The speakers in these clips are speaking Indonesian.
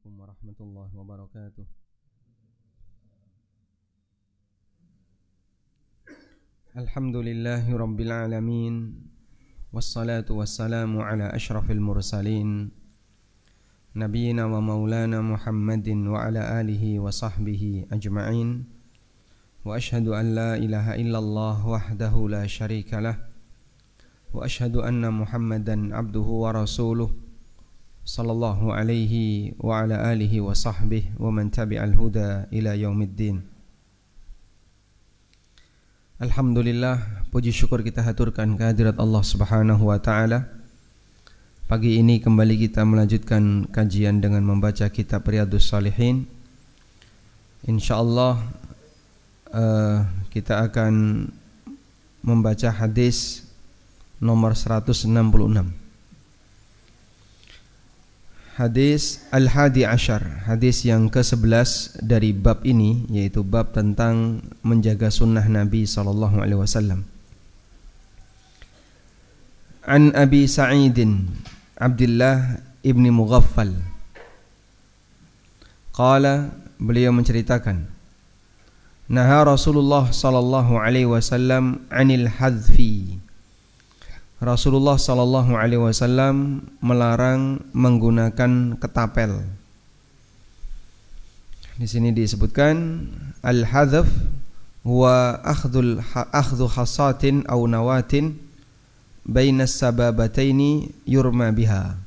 Assalamualaikum warahmatullahi wabarakatuh. Alhamdulillahi rabbil alamin. Wassalatu wassalamu ala ashrafil mursalin Nabiyyina wa maulana Muhammadin wa ala alihi wa sahbihi ajma'in. Wa ashhadu an la ilaha illallah wahdahu la syarika lah. Wa ashhadu anna Muhammadan abduhu wa rasuluh sallallahu alaihi wa ala alihi wa sahbihi wa man tabi'al huda ila yaumiddin. Alhamdulillah, puji syukur kita haturkan kehadirat Allah Subhanahu wa taala. Pagi ini kembali kita melanjutkan kajian dengan membaca kitab Riyadhus Shalihin. Insyaallah kita akan membaca hadis nomor 166. Hadis Al-Hadi Ashar, hadis yang ke-11 dari bab ini, yaitu bab tentang menjaga sunnah Nabi SAW. An Abi Sa'idin Abdullah ibni Mughaffal qala, beliau menceritakan, naha Rasulullah SAW anil hadfi. Rasulullah SAW melarang menggunakan ketapel. Di sini disebutkan al-hadf huwa akhdhu hasatin aw nawatin bainas sababataini yurma biha.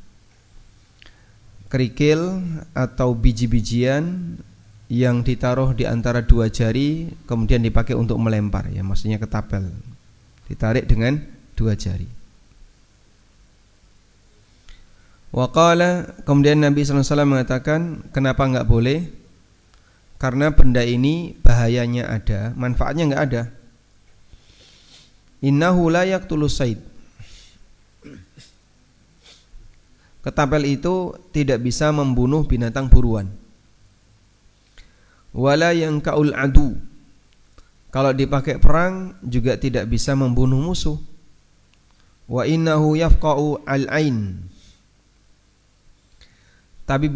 Kerikil atau biji-bijian yang ditaruh di antara dua jari kemudian dipakai untuk melempar, ya maksudnya ketapel. Ditarik dengan dua jari. Waqala, kemudian Nabi SAW mengatakan, kenapa enggak boleh? Karena benda ini bahayanya ada, manfaatnya enggak ada. Innahu la yaqtulu sayd. Ketapel itu tidak bisa membunuh binatang buruan. Wala yanqa'ul adu. Kalau dipakai perang juga tidak bisa membunuh musuh. Wa innahu yafqa'u al-ain. Tapi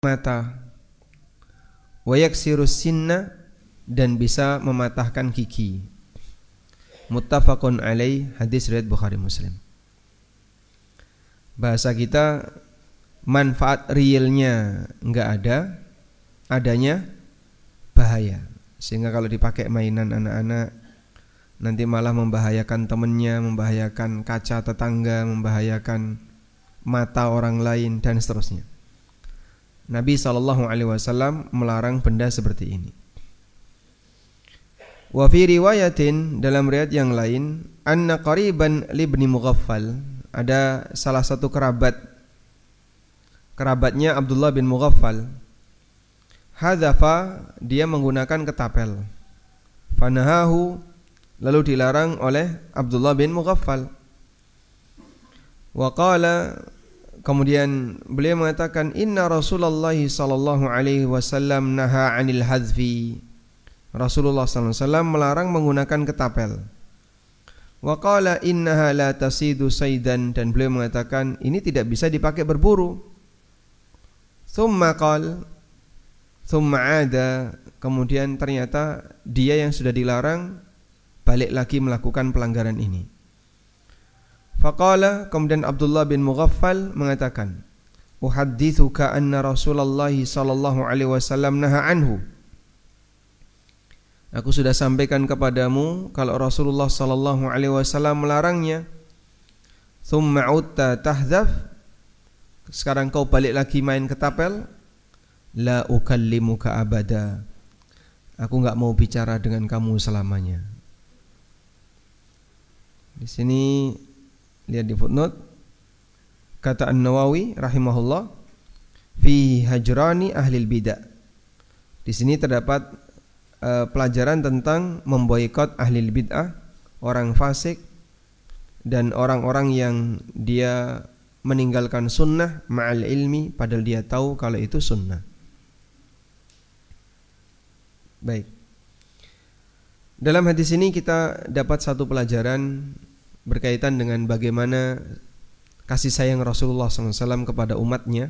mata, wa yaksirus sinna, dan bisa mematahkan gigi. Muttafaqun alaih, hadis riwayat Bukhari Muslim. Bahasa kita, manfaat realnya enggak ada, adanya bahaya. Sehingga kalau dipakai mainan anak-anak nanti malah membahayakan temannya, membahayakan kaca tetangga, membahayakan mata orang lain dan seterusnya. Nabi SAW melarang benda seperti ini. Wa fi riwayatin, dalam riwayat yang lain, anna qariban libni Mughaffal, ada salah satu kerabatnya Abdullah bin Mughaffal, hadzafa, dia menggunakan ketapel. Fanahahu, lalu dilarang oleh Abdullah bin Mughaffal. Wa qala, kemudian beliau mengatakan, inna Rasulullah sallallahu alaihi wasallam naha 'anil hadfi. Rasulullah sallallahu alaihi wasallam melarang menggunakan ketapel. Wa qala innaha la tasidu saydan, dan beliau mengatakan ini tidak bisa dipakai berburu. Tsumma qala, tsumma 'ada, kemudian ternyata dia yang sudah dilarang balik lagi melakukan pelanggaran ini. Faqala, kemudian Abdullah bin Mughaffal mengatakan, uhaddithuka anna Rasulullah sallallahu alaihi wasallam naha anhu. Aku sudah sampaikan kepadamu kalau Rasulullah sallallahu alaihi wasallam melarangnya. Tsumma utta tahdhaf, sekarang kau balik lagi main ketapel. La ukallimuka abada, aku enggak mau bicara dengan kamu selamanya. Di sini lihat di footnote, kata An-Nawawi rahimahullah, fi hajrani ahlil bidah. Di sini terdapat pelajaran tentang memboikot ahlil bid'ah, orang fasik dan orang-orang yang dia meninggalkan sunnah ma'al ilmi, padahal dia tahu kalau itu sunnah. Baik. Dalam hadis ini kita dapat satu pelajaran berkaitan dengan bagaimana kasih sayang Rasulullah SAW kepada umatnya.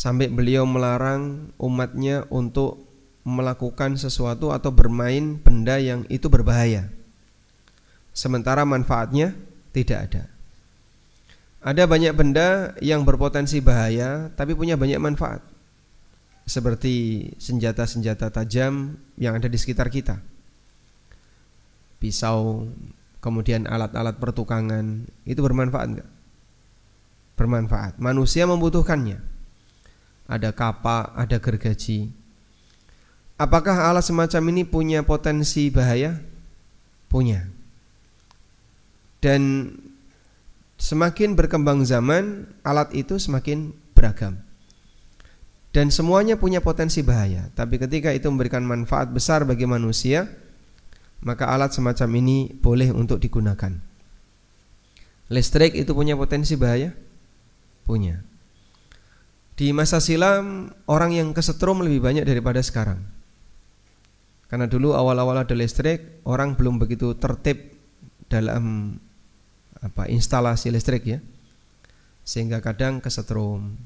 sampai beliau melarang umatnya untuk melakukan sesuatu atau bermain benda yang itu berbahaya, sementara manfaatnya tidak ada. Ada banyak benda yang berpotensi bahaya tapi punya banyak manfaat, seperti senjata-senjata tajam yang ada di sekitar kita, pisau, kemudian alat-alat pertukangan, itu bermanfaat enggak? Bermanfaat. Manusia membutuhkannya. Ada kapak, ada gergaji. Apakah alat semacam ini punya potensi bahaya? Punya. Dan semakin berkembang zaman, alat itu semakin beragam. Dan semuanya punya potensi bahaya. Tapi ketika itu memberikan manfaat besar bagi manusia, maka alat semacam ini boleh untuk digunakan. Listrik itu punya potensi bahaya? Punya. Di masa silam, orang yang kesetrum lebih banyak daripada sekarang. Karena dulu awal-awal ada listrik, orang belum begitu tertib dalam instalasi listrik ya, sehingga kadang kesetrum.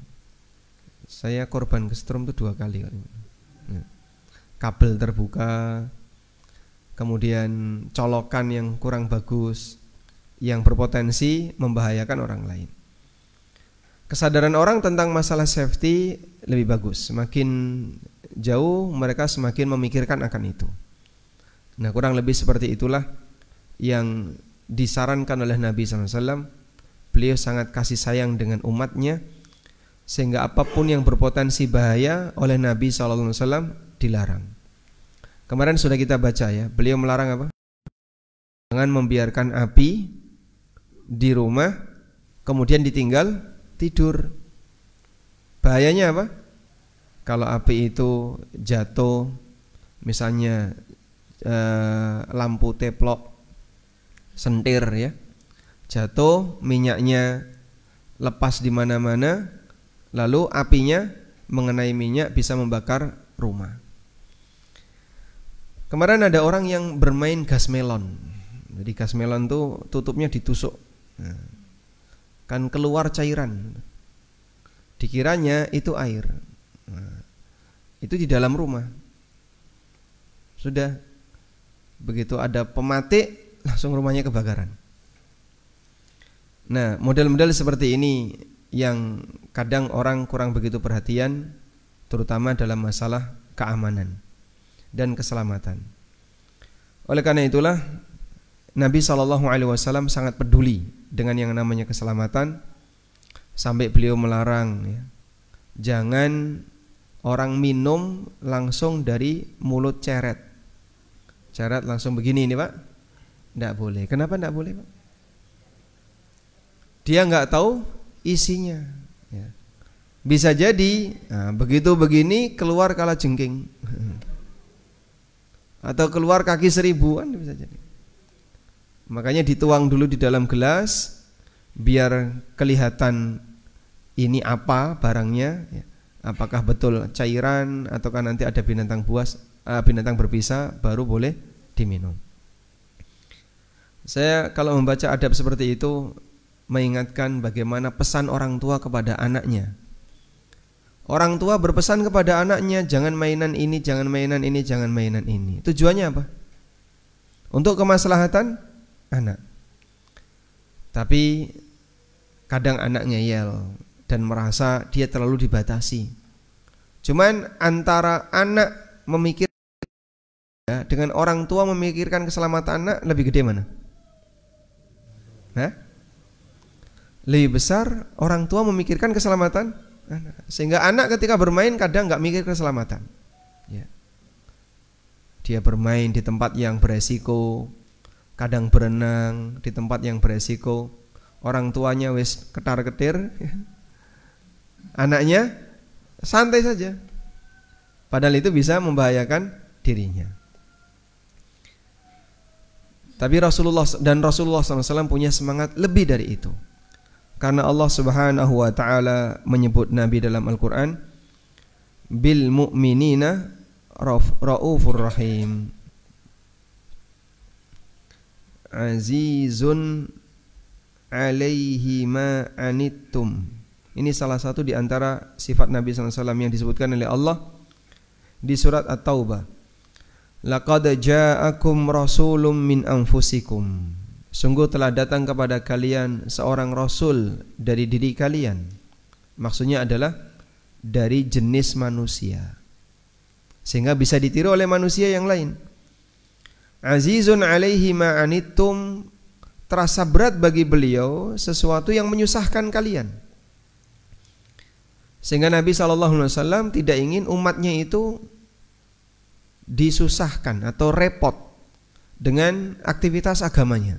Saya korban kesetrum itu 2 kali. Kabel terbuka, kemudian colokan yang kurang bagus, yang berpotensi membahayakan orang lain. Kesadaran orang tentang masalah safety lebih bagus. Semakin jauh mereka semakin memikirkan akan itu. Nah, kurang lebih seperti itulah yang disarankan oleh Nabi SAW. Beliau sangat kasih sayang dengan umatnya, sehingga apapun yang berpotensi bahaya oleh Nabi SAW dilarang. Kemarin sudah kita baca ya, beliau melarang apa? Jangan membiarkan api di rumah kemudian ditinggal tidur. Bahayanya apa? Kalau api itu jatuh, misalnya lampu teplok sentir ya, jatuh, minyaknya lepas di mana-mana, lalu apinya mengenai minyak bisa membakar rumah. Kemarin ada orang yang bermain gas melon. Jadi gas melon tuh tutupnya ditusuk, kan keluar cairan. Dikiranya itu air. Itu di dalam rumah. Sudah begitu ada pematik, langsung rumahnya kebakaran. Nah, model-model seperti ini yang kadang orang kurang begitu perhatian, terutama dalam masalah keamanan dan keselamatan. Oleh karena itulah Nabi SAW sangat peduli dengan yang namanya keselamatan, sampai beliau melarang ya, jangan orang minum langsung dari mulut ceret. Ceret langsung begini ini Pak, tidak boleh. Kenapa tidak boleh Pak? Dia nggak tahu isinya ya. Bisa jadi begitu begini keluar kala jengking atau keluar kaki 1000 kan bisa jadi. Makanya dituang dulu di dalam gelas biar kelihatan ini apa barangnya ya. Apakah betul cairan ataukah nanti ada binatang buas, binatang berbisa, baru boleh diminum. Saya kalau membaca adab seperti itu mengingatkan bagaimana pesan orang tua kepada anaknya. Orang tua berpesan kepada anaknya, jangan mainan ini, jangan mainan ini, jangan mainan ini. Tujuannya apa? Untuk kemaslahatan anak. Tapi kadang anak ngeyel dan merasa dia terlalu dibatasi. Cuman antara anak memikir dengan orang tua memikirkan keselamatan anak, lebih gede mana? Lebih besar orang tua memikirkan keselamatan anak. Sehingga anak ketika bermain kadang gak mikir keselamatan ya. Dia bermain di tempat yang beresiko, kadang berenang di tempat yang beresiko. Orang tuanya wis ketar-ketir ya. Anaknya santai saja, padahal itu bisa membahayakan dirinya. Tapi Rasulullah SAW punya semangat lebih dari itu. Karena Allah Subhanahu wa taala menyebut Nabi dalam Al-Qur'an bil mu'minina raufur rahim. Azizun alaihi ma anittum Ini salah satu di antara sifat Nabi SAW yang disebutkan oleh Allah di surat At-Taubah. Laqad ja'akum rasulun min anfusikum. Sungguh telah datang kepada kalian seorang rasul dari diri kalian. Maksudnya adalah dari jenis manusia, sehingga bisa ditiru oleh manusia yang lain. Azizun alaihi ma'anittum, terasa berat bagi beliau sesuatu yang menyusahkan kalian. Sehingga Nabi SAW tidak ingin umatnya itu disusahkan atau repot dengan aktivitas agamanya.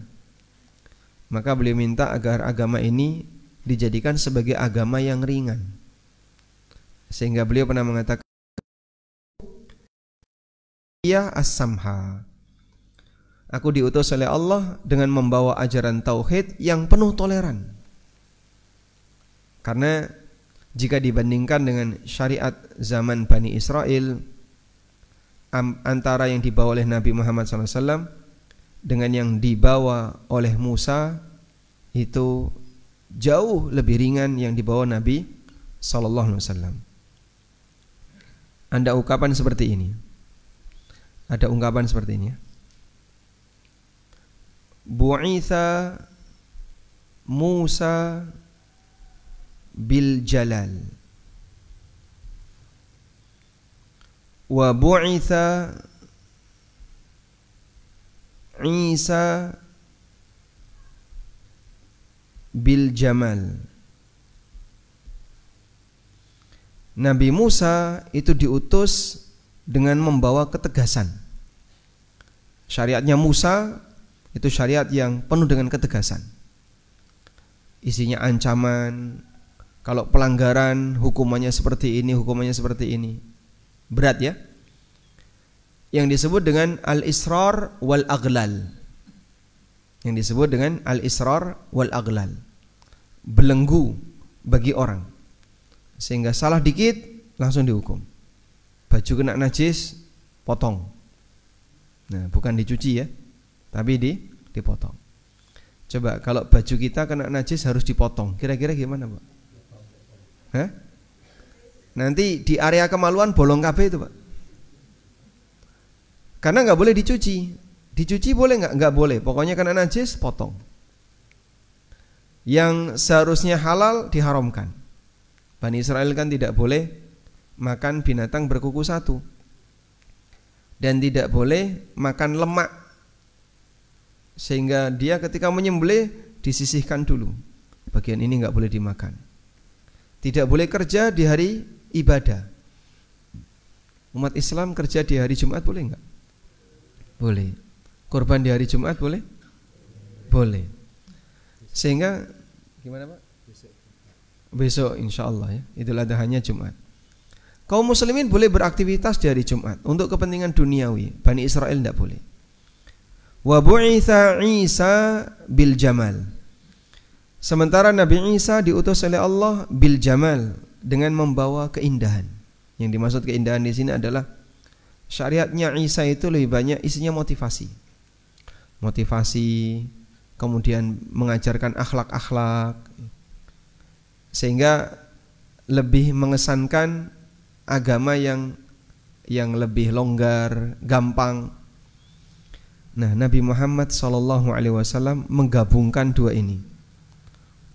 Maka beliau minta agar agama ini dijadikan sebagai agama yang ringan. Sehingga beliau pernah mengatakan, ya as-samha, aku diutus oleh Allah dengan membawa ajaran tauhid yang penuh toleran. Karena jika dibandingkan dengan syariat zaman Bani Israel, antara yang dibawa oleh Nabi Muhammad SAW dengan yang dibawa oleh Musa, itu jauh lebih ringan yang dibawa Nabi SAW. Ada ungkapan seperti ini. Ada ungkapan seperti ini. Bu'itha Musa bil jalal wa bu'itha Isa bil jamal. Nabi Musa itu diutus dengan membawa ketegasan. Syariatnya Musa itu syariat yang penuh dengan ketegasan. Isinya ancaman, kalau pelanggaran hukumannya seperti ini, hukumannya seperti ini. Berat ya. Yang disebut dengan al-israr wal aghlal. Yang disebut dengan al-israr wal aghlal. Belenggu bagi orang. Sehingga salah dikit langsung dihukum. Baju kena najis, potong. Nah, bukan dicuci ya, tapi dipotong. Coba kalau baju kita kena najis harus dipotong, kira-kira gimana, Pak? Hah? Nanti di area kemaluan bolong kabeh itu, Pak. Karena nggak boleh dicuci. Dicuci boleh nggak? Nggak boleh. Pokoknya kena najis, potong. Yang seharusnya halal diharamkan. Bani Israel kan tidak boleh makan binatang berkuku satu, dan tidak boleh makan lemak, sehingga dia ketika menyembelih disisihkan dulu. Bagian ini nggak boleh dimakan. Tidak boleh kerja di hari ibadah. Umat Islam kerja di hari Jumat boleh nggak? Boleh. Korban di hari Jumat boleh? Boleh. Sehingga gimana, Pak? Besok insya Allah ya, Idul Adha hanya Jumat. Kaum muslimin boleh beraktivitas di hari Jumat untuk kepentingan duniawi. Bani Israel tidak boleh. Wa bu'itha Isa bil jamal. Sementara Nabi Isa diutus oleh Allah bil jamal, dengan membawa keindahan. Yang dimaksud keindahan di sini adalah syariatnya Isa itu lebih banyak isinya motivasi. Motivasi, kemudian mengajarkan akhlak-akhlak, sehingga lebih mengesankan agama yang lebih longgar, gampang. Nah, Nabi Muhammad SAW menggabungkan dua ini.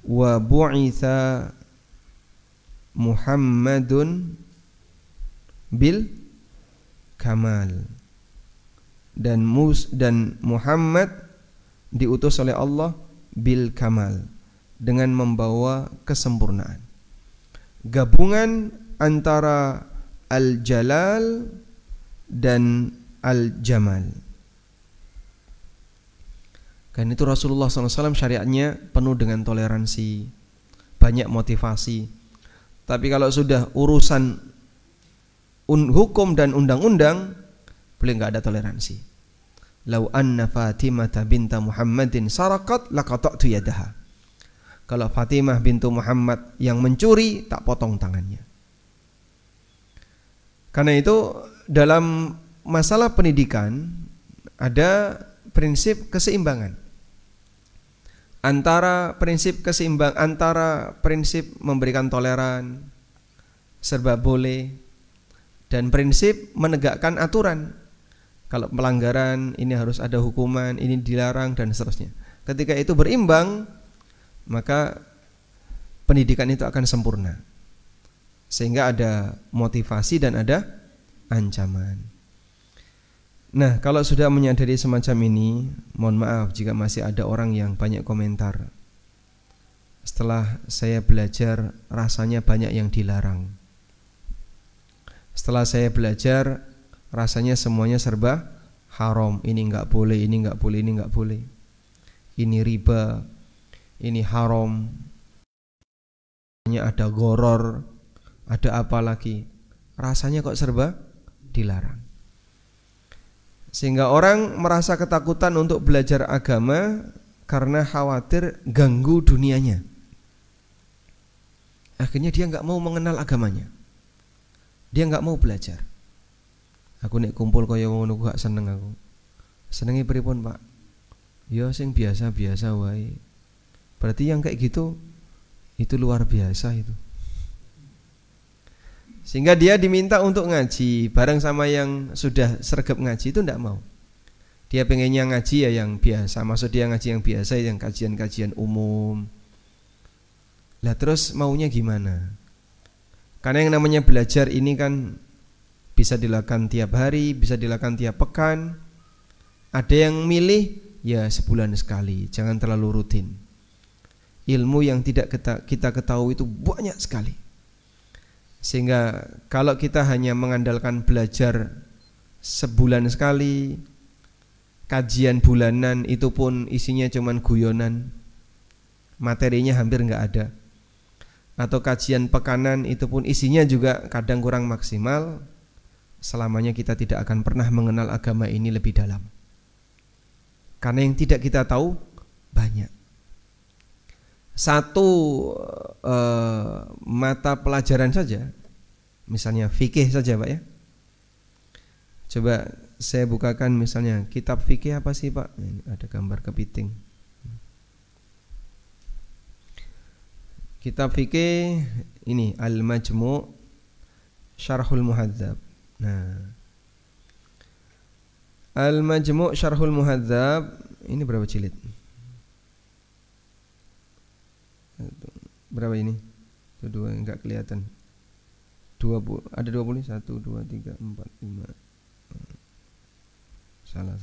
Wa bu'itha Muhammadun bil kamal. Dan Muhammad diutus oleh Allah bil kamal, dengan membawa kesempurnaan. Gabungan antara al-jalal dan al-jamal. Kan itu Rasulullah SAW syariatnya penuh dengan toleransi, banyak motivasi. Tapi kalau sudah urusan hukum dan undang-undang, boleh nggak ada toleransi. Lau anna Fatimah binta Muhammadin sarakat laqata'tu yadaha. Kalau Fatimah bintu Muhammad yang mencuri, tak potong tangannya. Karena itu dalam masalah pendidikan ada prinsip keseimbangan antara prinsip keseimbang antara prinsip memberikan toleran serba boleh dan prinsip menegakkan aturan. Kalau pelanggaran ini harus ada hukuman, ini dilarang dan seterusnya. Ketika itu berimbang, maka pendidikan itu akan sempurna. Sehingga ada motivasi dan ada ancaman. Nah, kalau sudah menyadari semacam ini, mohon maaf jika masih ada orang yang banyak komentar. Setelah saya belajar, rasanya banyak yang dilarang. Setelah saya belajar, rasanya semuanya serba haram. Ini enggak boleh, ini enggak boleh, ini enggak boleh. Ini riba, ini haram. Ada goror, ada apa lagi. Rasanya kok serba dilarang. Sehingga orang merasa ketakutan untuk belajar agama karena khawatir ganggu dunianya. Akhirnya dia nggak mau mengenal agamanya. Dia nggak mau belajar. Aku nek kumpul kaya ngono gak seneng aku. Senenge pripun, Pak? Ya sing biasa-biasa wae. Berarti yang kayak gitu itu luar biasa itu. Sehingga dia diminta untuk ngaji bareng sama yang sudah sregep ngaji itu tidak mau. Dia pengennya ngaji ya yang biasa. Maksud dia ngaji yang biasa, yang kajian-kajian umum. Lah terus maunya gimana? Karena yang namanya belajar ini kan bisa dilakukan tiap hari, bisa dilakukan tiap pekan. Ada yang milih ya sebulan sekali, jangan terlalu rutin. Ilmu yang tidak kita ketahui itu banyak sekali. Sehingga kalau kita hanya mengandalkan belajar sebulan sekali, kajian bulanan itu pun isinya cuman guyonan, materinya hampir nggak ada. Atau kajian pekanan itu pun isinya juga kadang kurang maksimal, selamanya kita tidak akan pernah mengenal agama ini lebih dalam. Karena yang tidak kita tahu banyak. Satu mata pelajaran saja, misalnya fikih saja Pak ya. Coba saya bukakan misalnya kitab fikih apa sih Pak? Ini ada gambar kepiting. Kitab fikih ini Al-Majmu' Syarhul Muhadzab. Nah, Al-Majmu' Syarhul Muhadzab ini berapa jilid? Berapa ini? Itu dua enggak kelihatan. 20 ada 20 1 2 3 4 5. Salah.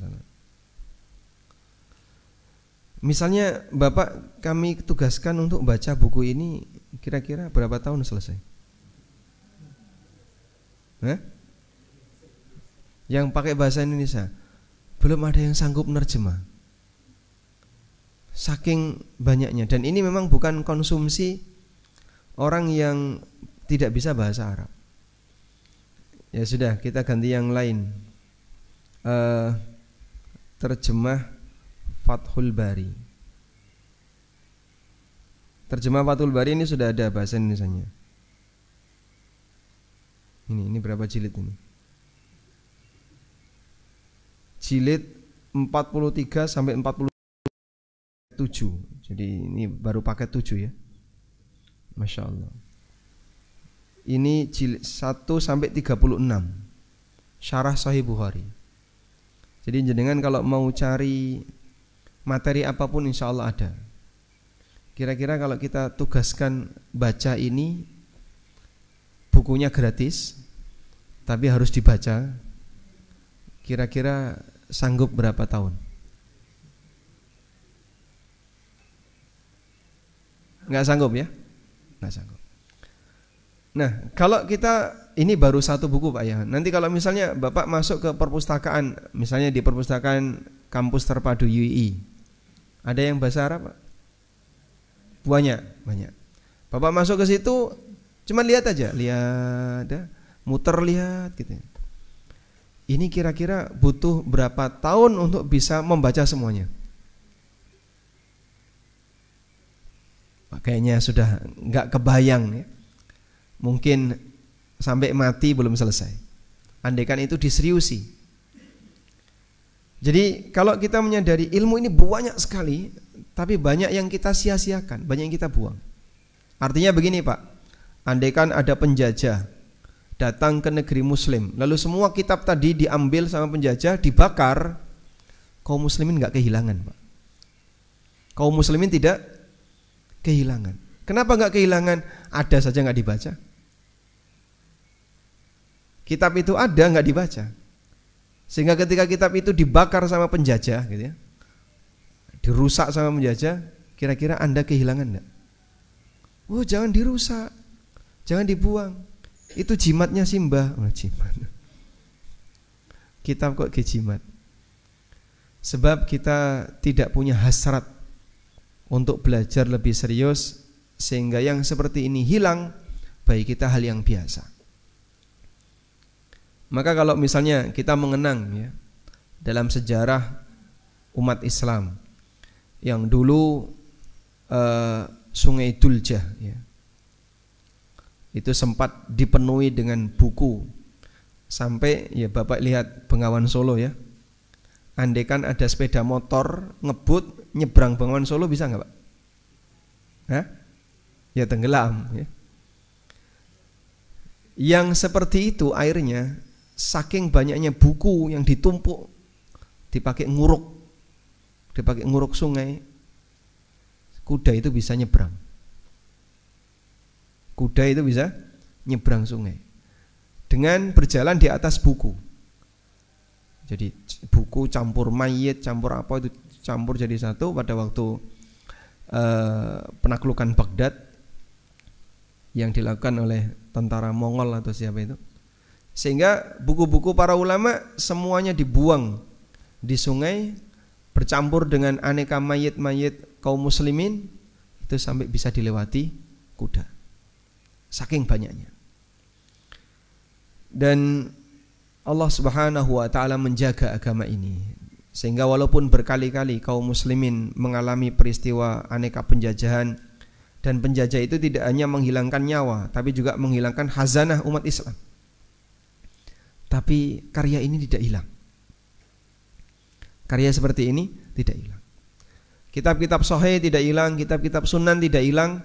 Misalnya Bapak kami tugaskan untuk baca buku ini kira-kira berapa tahun selesai? Yang pakai bahasa Indonesia belum ada yang sanggup nerjemah. Saking banyaknya, dan ini memang bukan konsumsi orang yang tidak bisa bahasa Arab. Ya sudah, kita ganti yang lain. Terjemah Fathul Bari. Terjemah Fathul Bari ini sudah ada bahasa Indonesianya. Ini berapa jilid ini? Jilid 43 sampai 47. Jadi ini baru paket 7 ya. Masya Allah. Ini jilid 1 sampai 36. Syarah Sahih Bukhari. Jadi jenengan kalau mau cari materi apapun insya Allah ada. Kira-kira kalau kita tugaskan baca ini, bukunya gratis tapi harus dibaca, kira-kira sanggup berapa tahun? Nggak sanggup ya? Nggak sanggup. Nah, kalau kita ini baru satu buku Pak ya. Nanti kalau misalnya Bapak masuk ke perpustakaan, misalnya di perpustakaan kampus terpadu UI, ada yang bahasa Arab Pak? Banyak. Bapak masuk ke situ, cuma lihat aja, muter lihat gitu. Ini kira-kira butuh berapa tahun untuk bisa membaca semuanya? Kayaknya sudah nggak kebayang ya. Mungkin sampai mati belum selesai. Andaikan itu diseriusi. Jadi kalau kita menyadari ilmu ini banyak sekali, tapi banyak yang kita sia-siakan, banyak yang kita buang. Artinya begini Pak, andaikan ada penjajah datang ke negeri muslim, lalu semua kitab tadi diambil sama penjajah, dibakar, kaum muslimin gak kehilangan Pak. Kaum muslimin tidak kehilangan. Kenapa gak kehilangan? Ada saja gak dibaca. Kitab itu ada gak dibaca. Sehingga ketika kitab itu dibakar sama penjajah gitu ya, dirusak sama penjajah, kira-kira Anda kehilangan enggak? Oh, jangan dirusak, jangan dibuang. Itu jimatnya Simbah. Oh, jimat. Kitab kok ke jimat? Sebab kita tidak punya hasrat untuk belajar lebih serius, sehingga yang seperti ini hilang, bagi kita hal yang biasa. Maka kalau misalnya kita mengenang ya, dalam sejarah umat Islam yang dulu Sungai Duljah ya, itu sempat dipenuhi dengan buku, sampai ya Bapak lihat Bengawan Solo ya, andaikan ada sepeda motor ngebut nyebrang Bengawan Solo bisa nggak Pak? Hah? Ya tenggelam ya. Yang seperti itu airnya, saking banyaknya buku yang ditumpuk, dipakai nguruk sungai, kuda itu bisa nyebrang. Kuda itu bisa nyebrang sungai dengan berjalan di atas buku. Jadi buku campur mayit, campur apa itu, campur jadi satu pada waktu penaklukan Baghdad yang dilakukan oleh tentara Mongol atau siapa itu. Sehingga buku-buku para ulama semuanya dibuang di sungai, bercampur dengan aneka mayit-mayit kaum muslimin, itu sampai bisa dilewati kuda, saking banyaknya. Dan Allah Subhanahu wa ta'ala menjaga agama ini, sehingga walaupun berkali-kali kaum muslimin mengalami peristiwa aneka penjajahan, dan penjajah itu tidak hanya menghilangkan nyawa, tapi juga menghilangkan khazanah umat Islam, tapi karya ini tidak hilang. Karya seperti ini tidak hilang. Kitab-kitab sahih tidak hilang, kitab-kitab sunan tidak hilang.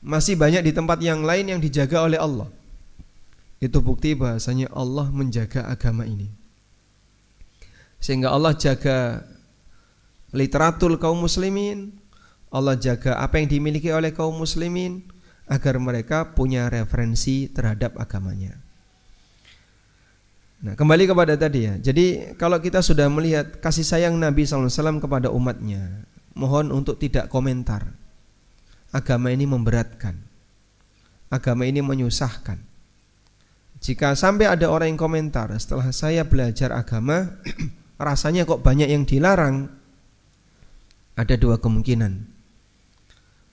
Masih banyak di tempat yang lain yang dijaga oleh Allah. Itu bukti bahasanya Allah menjaga agama ini. Sehingga Allah jaga literatur kaum muslimin, Allah jaga apa yang dimiliki oleh kaum muslimin, agar mereka punya referensi terhadap agamanya. Nah, kembali kepada tadi ya. Jadi kalau kita sudah melihat kasih sayang Nabi SAW kepada umatnya, mohon untuk tidak komentar. Agama ini memberatkan, agama ini menyusahkan. Jika sampai ada orang yang komentar, setelah saya belajar agama rasanya kok banyak yang dilarang, ada dua kemungkinan.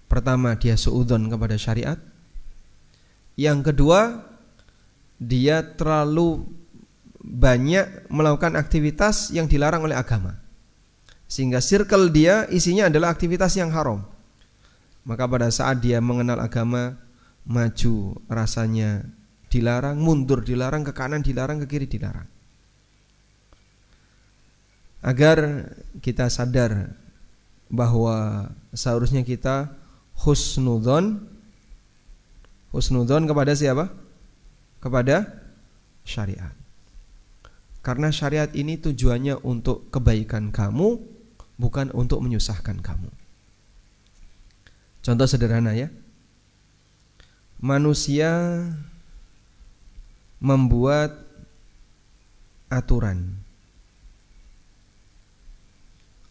Pertama, dia suudzon kepada syariat. Yang kedua, dia terlalu banyak melakukan aktivitas yang dilarang oleh agama, sehingga circle dia isinya adalah aktivitas yang haram. Maka pada saat dia mengenal agama, maju rasanya dilarang, mundur dilarang, ke kanan dilarang, ke kiri dilarang. Agar kita sadar bahwa seharusnya kita husnudzon kepada siapa? Kepada syariat. Karena syariat ini tujuannya untuk kebaikan kamu, bukan untuk menyusahkan kamu. Contoh sederhana ya. Manusia membuat aturan.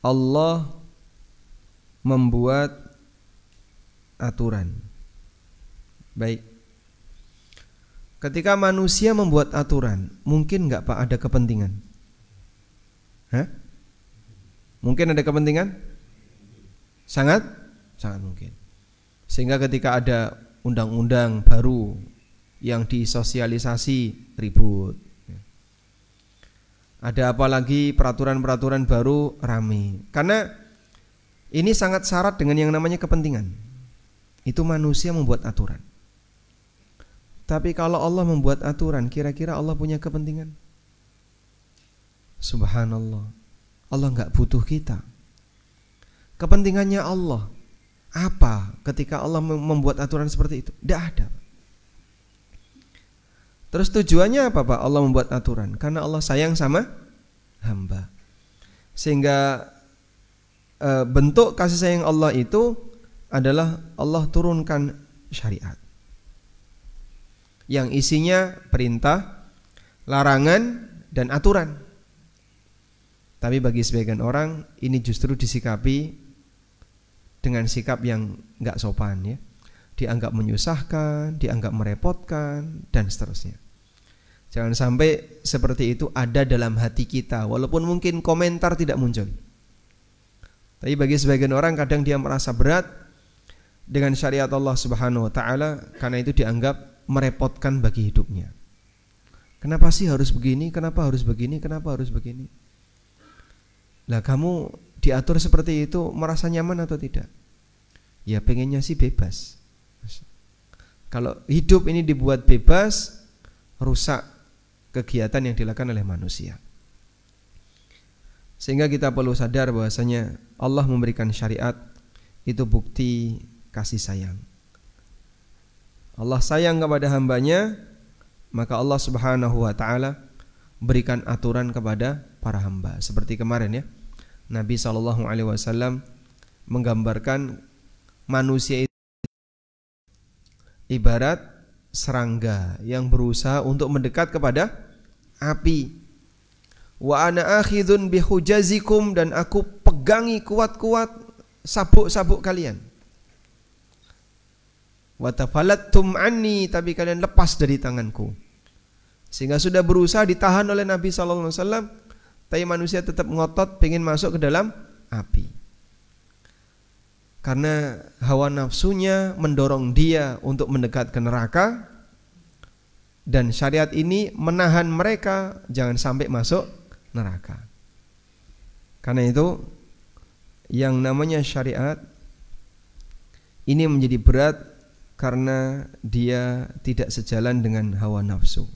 Allah membuat aturan. Baik. Ketika manusia membuat aturan, mungkin nggak Pak ada kepentingan? Hah? Mungkin ada kepentingan? Sangat mungkin. Sehingga ketika ada undang-undang baru yang disosialisasi, ribut. Ada apa lagi peraturan-peraturan baru, rame. Karena ini sangat syarat dengan yang namanya kepentingan. Itu manusia membuat aturan. Tapi kalau Allah membuat aturan, kira-kira Allah punya kepentingan? Subhanallah, Allah gak butuh kita. kepentingannya Allah. Apa ketika Allah membuat aturan seperti itu? Tidak ada. Terus tujuannya apa Pak Allah membuat aturan? Karena Allah sayang sama hamba. Sehingga bentuk kasih sayang Allah itu adalah Allah turunkan syariat yang isinya perintah, larangan, dan aturan. Tapi bagi sebagian orang ini justru disikapi dengan sikap yang nggak sopan ya. Dianggap menyusahkan, dianggap merepotkan, dan seterusnya. Jangan sampai seperti itu ada dalam hati kita, walaupun mungkin komentar tidak muncul. Tapi bagi sebagian orang kadang dia merasa berat dengan syariat Allah Subhanahu wa taala karena itu dianggap merepotkan bagi hidupnya. Kenapa sih harus begini? Kenapa harus begini? Kenapa harus begini? Lah kamu diatur seperti itu merasa nyaman atau tidak? Ya pengennya sih bebas. Kalau hidup ini dibuat bebas, rusak kegiatan yang dilakukan oleh manusia. Sehingga kita perlu sadar bahwasanya Allah memberikan syariat itu bukti kasih sayang. Allah sayang kepada hambanya, maka Allah Subhanahu wa taala berikan aturan kepada para hamba. Seperti kemarin ya, Nabi SAW menggambarkan manusia itu ibarat serangga yang berusaha untuk mendekat kepada api. Wa ana akhidun bihujazikum, dan aku pegangi kuat-kuat sabuk-sabuk kalian. Wa tafalattum anni, tapi kalian lepas dari tanganku. Sehingga sudah berusaha ditahan oleh Nabi SAW, tapi manusia tetap ngotot pengen masuk ke dalam api. Karena hawa nafsunya mendorong dia untuk mendekat ke neraka, dan syariat ini menahan mereka jangan sampai masuk neraka. Karena itu yang namanya syariat ini menjadi berat karena dia tidak sejalan dengan hawa nafsu.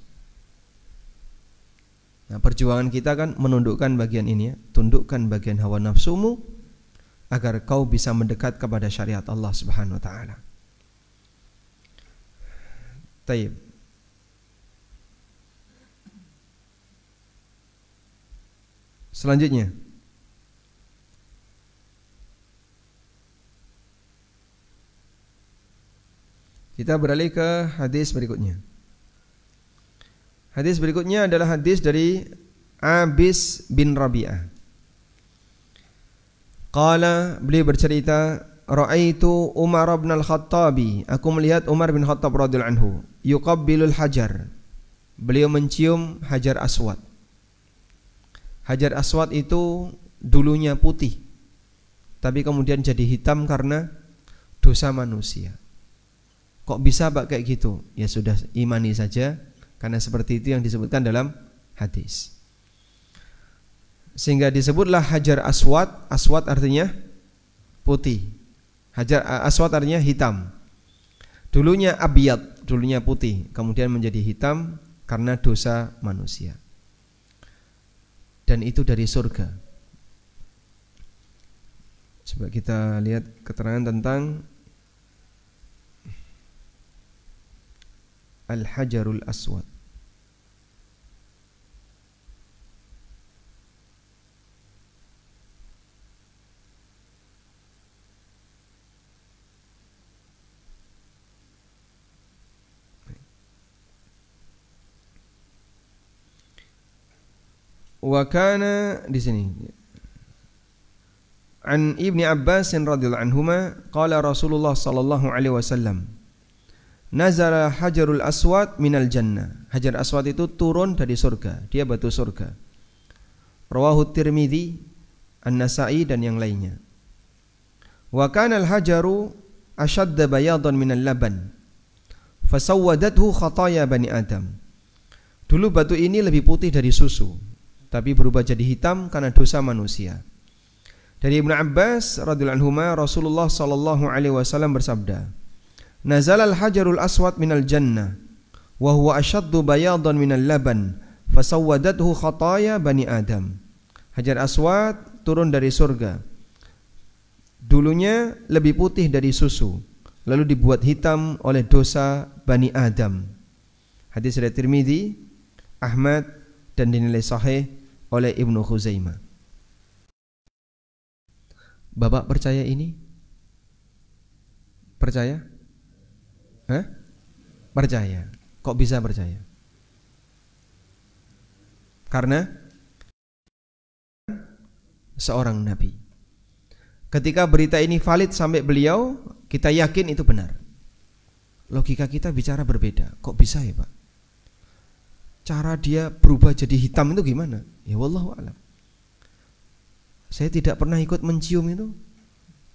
Nah, perjuangan kita kan menundukkan bagian ini ya, tundukkan bagian hawa nafsumu agar kau bisa mendekat kepada syariat Allah Subhanahu wa taala. Taib. Selanjutnya, kita beralih ke hadis berikutnya. Hadis berikutnya adalah hadis dari Abis bin Rabi'ah. Qala, beliau bercerita, ra'aitu Umar bin Al-Khattabi, aku melihat Umar bin Khattab radhiyallahu anhu, yuqabbilul hajar. Beliau mencium Hajar Aswad. Hajar Aswad itu dulunya putih, tapi kemudian jadi hitam karena dosa manusia. Kok bisa Pak kayak gitu? Ya sudah, imani saja, karena seperti itu yang disebutkan dalam hadis. Sehingga disebutlah Hajar Aswad. Aswad artinya putih, Hajar Aswad artinya hitam. Dulunya abiyad, dulunya putih, kemudian menjadi hitam karena dosa manusia. Dan itu dari surga. Coba kita lihat keterangan tentang Al-Hajarul Aswad. Wa kana di sini an Ibni Abbas radhiyallahu anhuma qala Rasulullah sallallahu alaihi wasallam nazara hajarul aswad minal jannah. Hajar aswad itu turun dari surga, dia batu surga. Rawahu Tirmidzi, An-Nasa'i dan yang lainnya. Wa kana al-hajaru ashadda bayadan minal laban fasawwadathu khataya bani Adam. Dulu batu ini lebih putih dari susu, tapi berubah jadi hitam karena dosa manusia. Dari Ibnu Abbas radhiyallahu anhuma, Rasulullah sallallahu alaihi wasallam bersabda, "Nazalal hajarul aswad minal jannah wa huwa ashaddu bayadan minal laban fasawwadathu khataya bani Adam." Hajar aswad turun dari surga. dulunya lebih putih dari susu, lalu dibuat hitam oleh dosa Bani Adam. Hadis riwayat Tirmidzi, Ahmad, dan dinilai sahih oleh Ibnu Khuzaimah. Bapak percaya ini? Percaya? Hah? Percaya. Kok bisa percaya? Karena seorang nabi. Ketika berita ini valid sampai beliau, kita yakin itu benar. Logika kita bicara berbeda. Kok bisa ya Pak? Cara dia berubah jadi hitam itu gimana? Ya wallahu a'lam. Saya tidak pernah ikut mencium itu.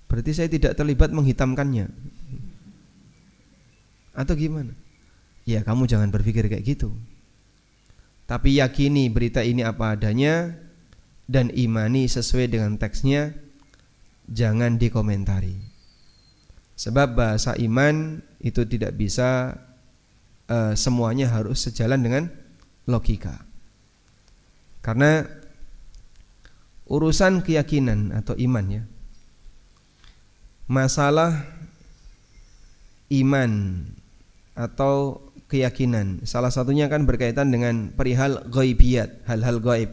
Berarti saya tidak terlibat menghitamkannya. Atau gimana? Ya kamu jangan berpikir kayak gitu. Tapi yakini berita ini apa adanya dan imani sesuai dengan teksnya. Jangan dikomentari. Sebab bahasa iman itu tidak bisa semuanya harus sejalan dengan logika. Karena urusan keyakinan atau iman ya, masalah iman atau keyakinan salah satunya kan berkaitan dengan perihal ghaibiyat, hal-hal gaib.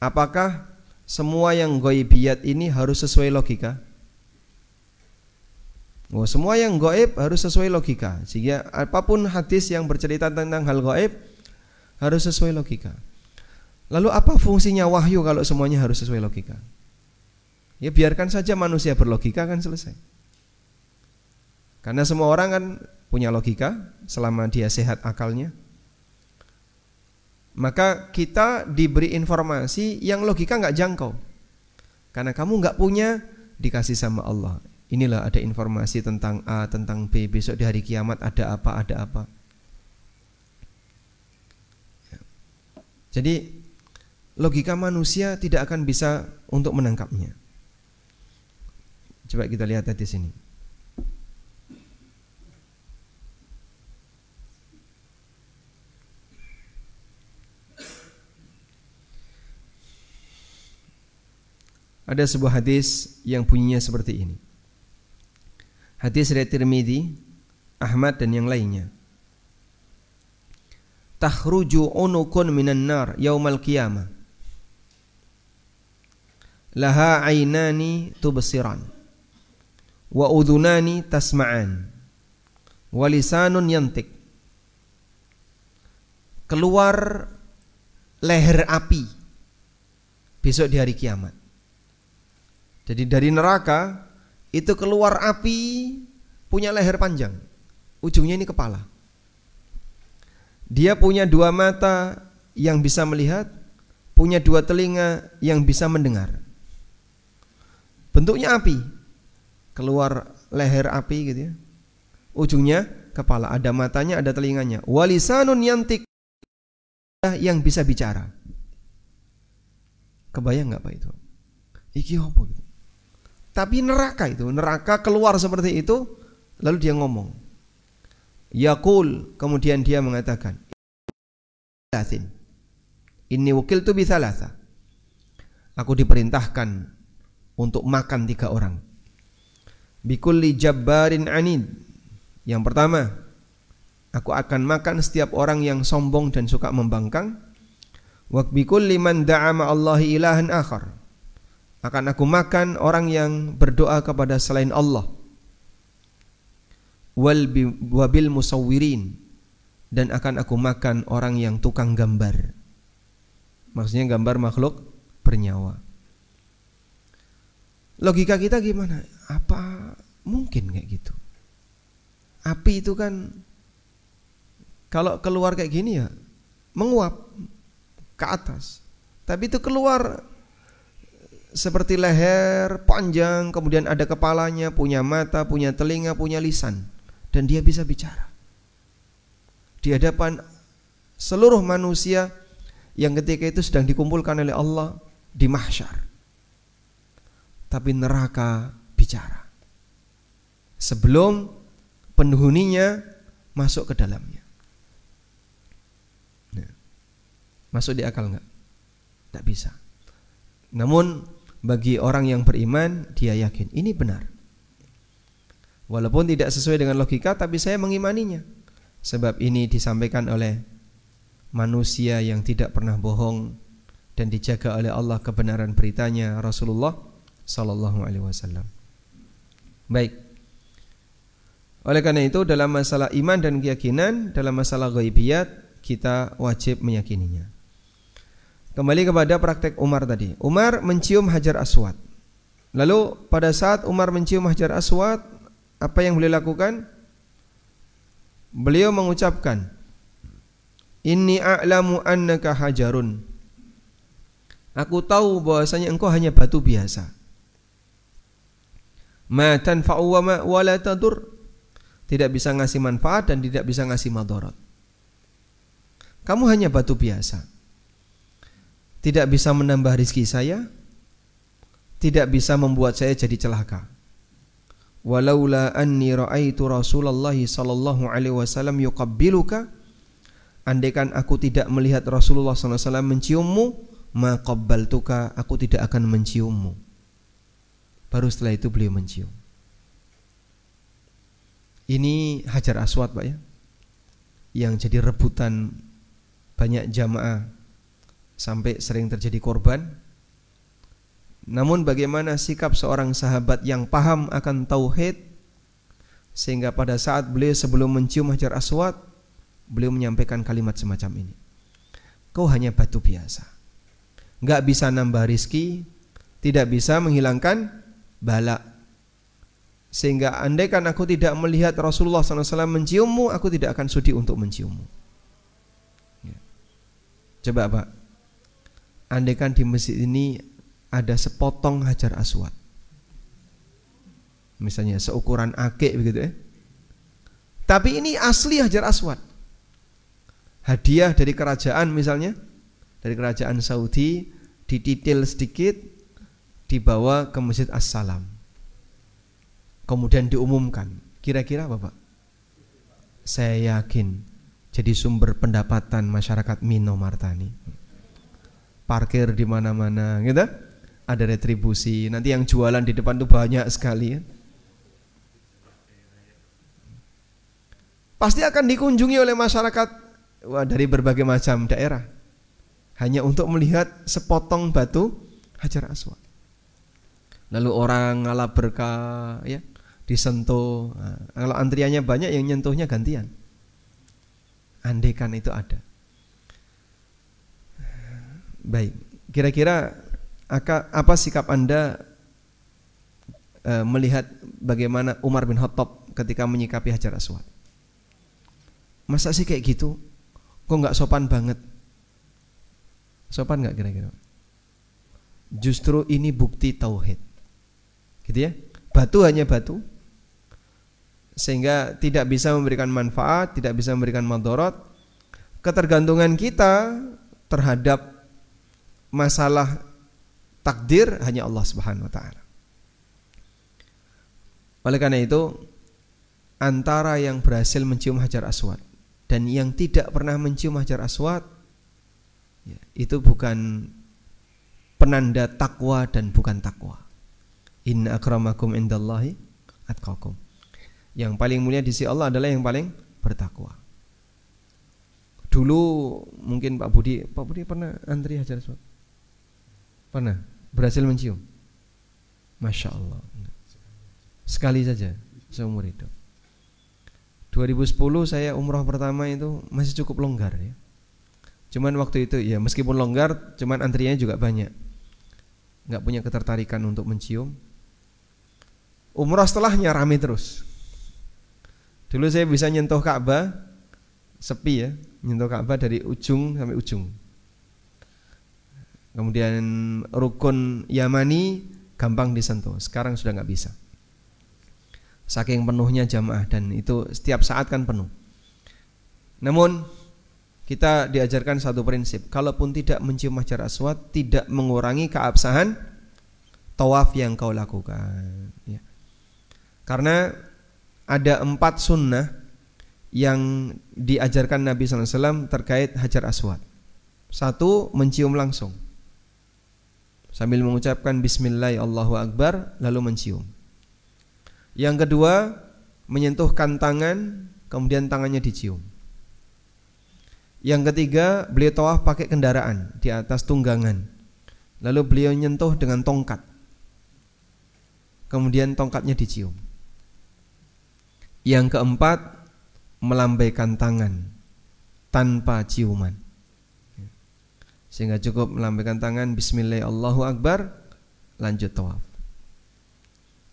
Apakah semua yang ghaibiyat ini harus sesuai logika? Oh, semua yang gaib harus sesuai logika. Sehingga apapun hadis yang bercerita tentang hal gaib harus sesuai logika. Lalu apa fungsinya wahyu kalau semuanya harus sesuai logika? Ya biarkan saja manusia berlogika kan selesai. Karena semua orang kan punya logika selama dia sehat akalnya. Maka kita diberi informasi yang logika nggak jangkau. Karena kamu nggak punya, dikasih sama Allah. Inilah ada informasi tentang A, tentang B, besok di hari kiamat ada apa, ada apa. Jadi logika manusia tidak akan bisa untuk menangkapnya. Coba kita lihat di sini. Ada sebuah hadis yang bunyinya seperti ini. Hadis riwayat Tirmidzi, Ahmad dan yang lainnya. Takhruju unukun minan nar yaumal qiyamah. Laha ainani tubsiran wa udhunani tasma'an wa lisanun yantik. Keluar leher api besok di hari kiamat. Jadi dari neraka itu keluar api punya leher panjang, ujungnya ini kepala. Dia punya dua mata yang bisa melihat, punya dua telinga yang bisa mendengar. Bentuknya api, keluar leher api gitu ya, ujungnya kepala, ada matanya, ada telinganya. Walisanun yantik, yang bisa bicara. Kebayang nggak Pak itu? Iki apa gitu? Tapi neraka itu, neraka keluar seperti itu, lalu dia ngomong. Yaqul, kemudian dia mengatakan, inni wukiltu bi thalatha. Aku diperintahkan untuk makan 3 orang. Bikulli jabbarin anid. Yang pertama, aku akan makan setiap orang yang sombong dan suka membangkang. Wa bikulli man da'a ma'allahi ilahan akhar. Akan aku makan orang yang berdoa kepada selain Allah. Wabil musawwirin, dan akan aku makan orang yang tukang gambar. Maksudnya gambar makhluk bernyawa. Logika kita gimana? Apa mungkin kayak gitu? Api itu kan kalau keluar kayak gini ya menguap ke atas. Tapi itu keluar seperti leher panjang, kemudian ada kepalanya, punya mata, punya telinga, punya lisan, dan dia bisa bicara di hadapan seluruh manusia yang ketika itu sedang dikumpulkan oleh Allah di mahsyar. Tapi neraka bicara sebelum penghuninya masuk ke dalamnya. Nah, masuk di akal nggak? Nggak bisa. Namun bagi orang yang beriman, dia yakin ini benar. Walaupun tidak sesuai dengan logika, tapi saya mengimaninya. Sebab ini disampaikan oleh manusia yang tidak pernah bohong dan dijaga oleh Allah kebenaran beritanya, Rasulullah sallallahu alaihi wasallam. Baik. Oleh karena itu dalam masalah iman dan keyakinan, dalam masalah ghaibiyat kita wajib meyakininya. Kembali kepada praktek Umar tadi. Umar mencium Hajar Aswad. Lalu pada saat Umar mencium Hajar Aswad, apa yang beliau lakukan? Beliau mengucapkan, "Inni a'lamu annaka hajarun." Aku tahu bahwasanya engkau hanya batu biasa. Ma tanfa'u wa la tadur. Tidak bisa ngasih manfaat dan tidak bisa ngasih madarat. Kamu hanya batu biasa. Tidak bisa menambah rizki saya, tidak bisa membuat saya jadi celaka. Walaula anni ra'aitu Rasulullah sallallahu alaihi wasallam yuqabbiluka, andaikan aku tidak melihat Rasulullah sallallahu alaihi wasallam menciummu, ma qabbaltuka, aku tidak akan menciummu. Baru setelah itu beliau mencium. Ini Hajar Aswad, Pak ya, yang jadi rebutan banyak jamaah sampai sering terjadi korban. Namun bagaimana sikap seorang sahabat yang paham akan tauhid, sehingga pada saat beliau sebelum mencium Hajar Aswad, beliau menyampaikan kalimat semacam ini, kau hanya batu biasa, gak bisa nambah rizki, tidak bisa menghilangkan bala. Sehingga andaikan aku tidak melihat Rasulullah SAW menciummu, aku tidak akan sudi untuk menciummu. Ya. Coba Pak, andaikan di masjid ini ada sepotong Hajar Aswad, misalnya seukuran akik begitu ya, tapi ini asli Hajar Aswad, hadiah dari kerajaan, misalnya dari kerajaan Saudi, dititil sedikit, dibawa ke Masjid As-Salam, kemudian diumumkan, kira-kira apa Pak? Saya yakin jadi sumber pendapatan masyarakat Mino Martani. Parkir di mana-mana, gitu. Ada retribusi. Nanti yang jualan di depan tuh banyak sekali. Ya. Pasti akan dikunjungi oleh masyarakat dari berbagai macam daerah, hanya untuk melihat sepotong batu Hajar Aswad. Lalu orang ngalap berkah, ya, disentuh. Nah, kalau antriannya banyak, yang nyentuhnya gantian. Andaikan itu ada. Baik, kira-kira apa sikap Anda melihat bagaimana Umar bin Khattab ketika menyikapi Hajar Aswad? Masa sih kayak gitu? Kok nggak sopan banget? Sopan nggak kira-kira? Justru ini bukti tauhid, gitu ya. Batu hanya batu, sehingga tidak bisa memberikan manfaat, tidak bisa memberikan madarat. Ketergantungan kita terhadap masalah takdir hanya Allah Subhanahu wa taala. Oleh karena itu, antara yang berhasil mencium Hajar Aswad dan yang tidak pernah mencium Hajar Aswad, ya, itu bukan penanda takwa dan bukan takwa. Inna akramakum indallahi atqakum. Yang paling mulia di sisi Allah adalah yang paling bertakwa. Dulu mungkin Pak Budi pernah antri Hajar Aswad? Pernah? Berhasil mencium? Masya Allah. Sekali saja seumur hidup. 2010 saya umroh pertama itu masih cukup longgar ya. Cuman waktu itu ya meskipun longgar, cuman antriannya juga banyak. Nggak punya ketertarikan untuk mencium. Umroh setelahnya rame terus. Dulu saya bisa nyentuh Ka'bah, sepi ya, nyentuh Ka'bah dari ujung sampai ujung. Kemudian rukun Yamani gampang disentuh. Sekarang sudah nggak bisa. Saking penuhnya jamaah, dan itu setiap saat kan penuh. Namun kita diajarkan satu prinsip, kalaupun tidak mencium Hajar Aswad, tidak mengurangi keabsahan tawaf yang kau lakukan. Ya. Karena ada 4 sunnah yang diajarkan Nabi SAW terkait Hajar Aswad. 1, mencium langsung. sambil mengucapkan bismillah Allahu akbar lalu mencium. Yang kedua, menyentuhkan tangan kemudian tangannya dicium. Yang ketiga, beliau tawaf pakai kendaraan di atas tunggangan. Lalu beliau nyentuh dengan tongkat. Kemudian tongkatnya dicium. Yang keempat, melambaikan tangan tanpa ciuman. Sehingga cukup melambaikan tangan bismillah Allahu akbar, lanjut tawaf.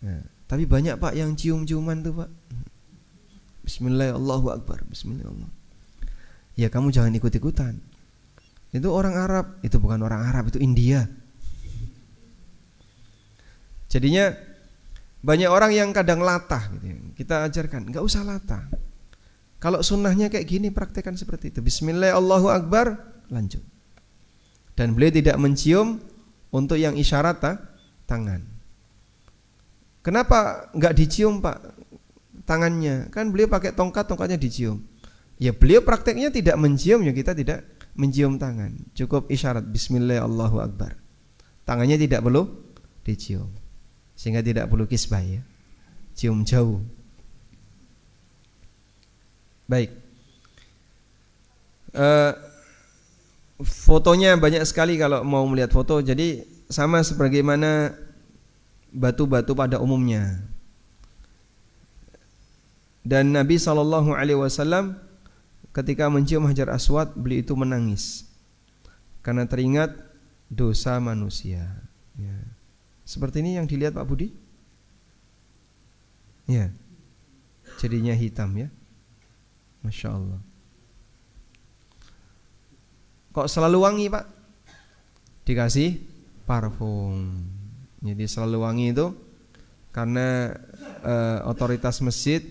Nah, tapi banyak Pak yang cium-ciuman tuh Pak. Bismillah Allahu akbar, bismillah Allah. Ya kamu jangan ikut-ikutan. Itu orang Arab, itu bukan orang Arab, itu India. Jadinya banyak orang yang kadang latah gitu ya. Kita ajarkan, enggak usah latah. Kalau sunnahnya kayak gini, praktekkan seperti itu. Bismillah Allahu akbar, lanjut. Dan beliau tidak mencium untuk yang isyarat tangan. Kenapa enggak dicium Pak tangannya? Kan beliau pakai tongkat, tongkatnya dicium. Ya beliau prakteknya tidak mencium, ya kita tidak mencium tangan. Cukup isyarat bismillah Allahu akbar. Tangannya tidak perlu dicium. Sehingga tidak perlu kisbah ya. Cium jauh. Baik. Fotonya banyak sekali kalau mau melihat foto. Jadi sama sebagaimana batu-batu pada umumnya. Dan Nabi SAW ketika mencium Hajar Aswad, beliau itu menangis karena teringat dosa manusia. Ya. Seperti ini yang dilihat Pak Budi? Ya. Jadinya hitam ya. Masya Allah. Kok selalu wangi Pak? Dikasih parfum. Jadi selalu wangi itu karena otoritas masjid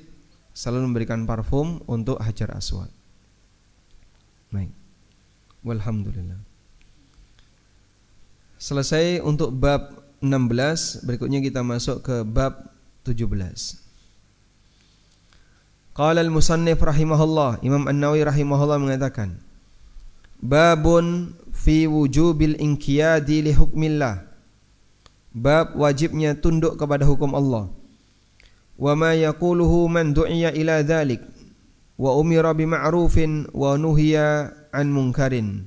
selalu memberikan parfum untuk Hajar Aswad. Baik. Walhamdulillah. Selesai untuk bab 16, berikutnya kita masuk ke bab 17. Qala al-musannif rahimahullah, Imam An-Nawawi rahimahullah mengatakan, babun fi wujubil inqiyadi li hukmillah. Bab wajibnya tunduk kepada hukum Allah. Wa ma yaquluhu man du'iya ila dzalik wa umira bima'rufin wa nuhiya an munkarin.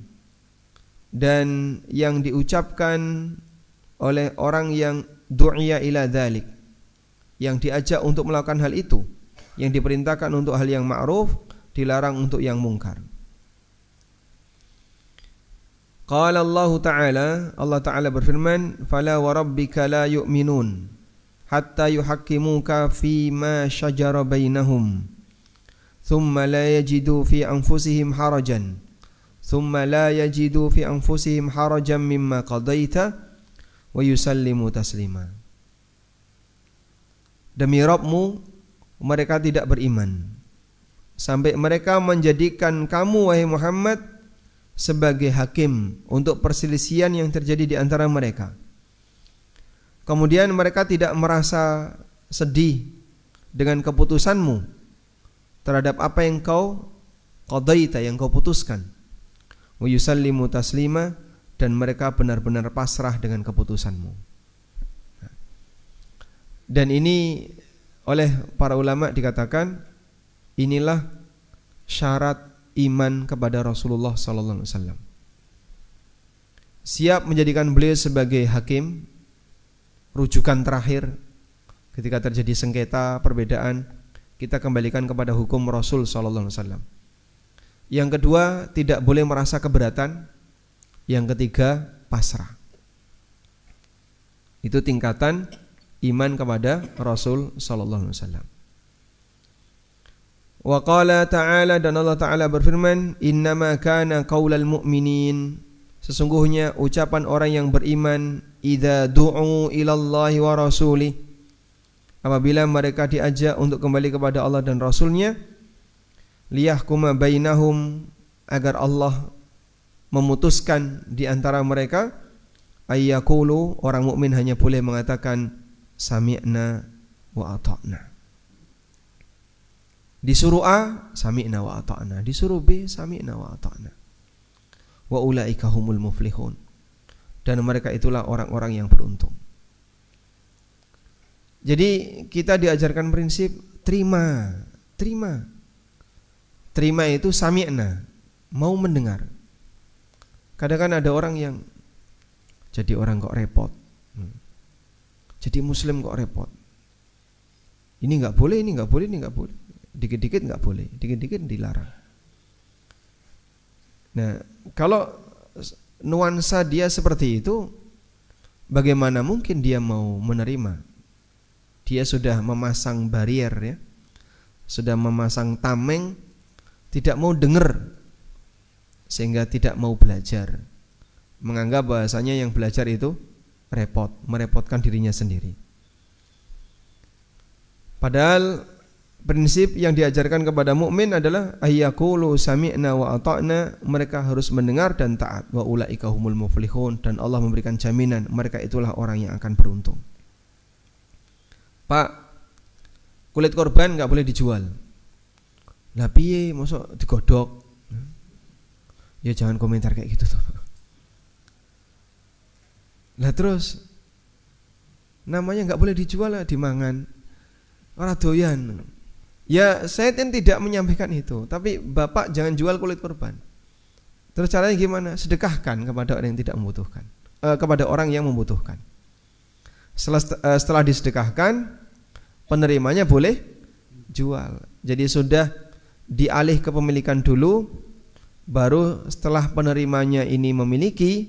Dan yang diucapkan oleh orang yang du'iya ila dzalik, yang diajak untuk melakukan hal itu, yang diperintahkan untuk hal yang ma'ruf, dilarang untuk yang mungkar. Qala Allah Ta'ala berfirman, fala wa rabbika la yu'minun hatta yuhaqqimuka fi ma shajara bainahum thumma la yajidu fi anfusihim harajan mimma qadaita wa yusallimu taslima. Demi Rabbmu, mereka tidak beriman sampai mereka menjadikan kamu wahai Muhammad sebagai hakim untuk perselisihan yang terjadi di antara mereka. Kemudian mereka tidak merasa sedih dengan keputusanmu terhadap apa yang kau qadaita, yang kau putuskan. Wa yusallimu taslima, dan mereka benar-benar pasrah dengan keputusanmu. Dan ini oleh para ulama dikatakan inilah syarat iman kepada Rasulullah sallallahu alaihi wasallam. Siap menjadikan beliau sebagai hakim, rujukan terakhir ketika terjadi sengketa, perbedaan, kita kembalikan kepada hukum Rasul sallallahu alaihi wasallam. Yang kedua, tidak boleh merasa keberatan. Yang ketiga, pasrah. Itu tingkatan iman kepada Rasul sallallahu alaihi wasallam. Wa qala ta'ala, dan Allah Ta'ala berfirman, innama kana qaulal mu'minin, sesungguhnya ucapan orang yang beriman, idza du'u ilallahi wa rasulih, apabila mereka diajak untuk kembali kepada Allah dan Rasulnya, liyahkuma bainahum, agar Allah memutuskan di antara mereka, ayyakulu, orang mukmin hanya boleh mengatakan sami'na wa ata'na. Disuruh A, sami'na wa ata'na. Disuruh B, sami'na wa ata'na. Wa ulaika humul muflihun. dan mereka itulah orang-orang yang beruntung. Jadi kita diajarkan prinsip terima. Terima itu sami'na, mau mendengar. Kadang-kadang ada orang yang jadi orang kok repot, jadi muslim kok repot. Ini nggak boleh, ini nggak boleh, ini nggak boleh. Dikit-dikit nggak boleh, dikit-dikit dilarang. Nah, kalau nuansa dia seperti itu, bagaimana mungkin dia mau menerima? Dia sudah memasang barier ya, sudah memasang tameng, tidak mau dengar, sehingga tidak mau belajar, menganggap bahasanya yang belajar itu repot, merepotkan dirinya sendiri. Padahal prinsip yang diajarkan kepada mukmin adalah ayyaqulu sami'na wa ata'na, mereka harus mendengar dan taat. Wa ulaika humul muflihun, dan Allah memberikan jaminan mereka itulah orang yang akan beruntung. Pak, kulit korban enggak boleh dijual. Lah piye mosok digodhog? Ya jangan komentar kayak gitu toh. Lah terus namanya enggak boleh dijual lah, dimangan. Ora doyan. Ya saya tidak menyampaikan itu, tapi Bapak jangan jual kulit korban. Terus caranya gimana? Sedekahkan kepada orang yang tidak membutuhkan, kepada orang yang membutuhkan. Setelah disedekahkan, penerimanya boleh jual. Jadi sudah dialih kepemilikan dulu, baru setelah penerimanya ini memiliki,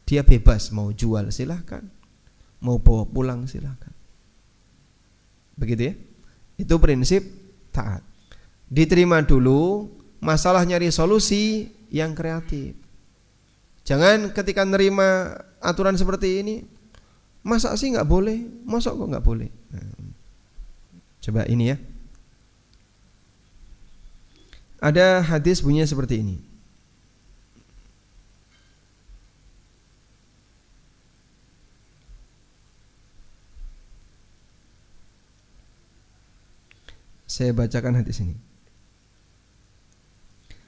dia bebas mau jual silahkan, mau bawa pulang silahkan. Begitu ya. Itu prinsip taat. Diterima dulu, masalah nyari solusi yang kreatif. Jangan ketika nerima aturan seperti ini, masa sih nggak boleh, masa kok nggak boleh. Nah, coba ini ya. Ada hadis bunyinya seperti ini. Saya bacakan hadis ini.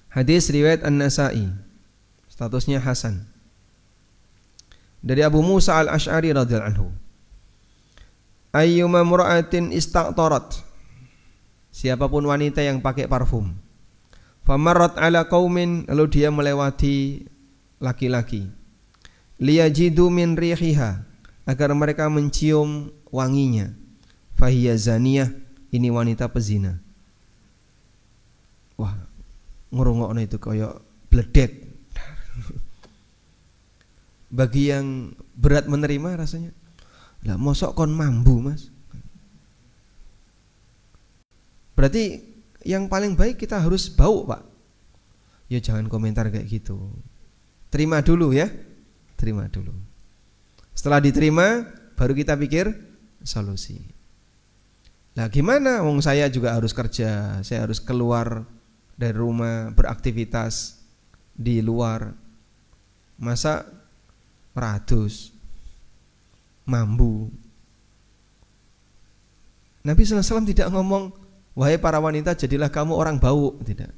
Hadis riwayat An-Nasa'i, statusnya hasan. Dari Abu Musa Al-Asy'ari radhiyallahu anhu. Ayyuma mura'atin istaqtarat, siapapun wanita yang pakai parfum, famarrat ala qaumin, lalu dia melewati laki-laki, liyajidu min rihiha, agar mereka mencium wanginya, fahiya zaniyah, ini wanita pezina. Wah, ngrungokno itu kayak bledek. Bagi yang berat menerima rasanya, lah mosok kon mambu mas. Berarti yang paling baik kita harus bau pak. Ya jangan komentar kayak gitu. Terima dulu ya, terima dulu. Setelah diterima, baru kita pikir solusi. Lah gimana? Wong saya juga harus kerja, saya harus keluar dari rumah, beraktivitas di luar. Masa ratus mambu? Nabi SAW tidak ngomong, wahai para wanita jadilah kamu orang bau, tidak.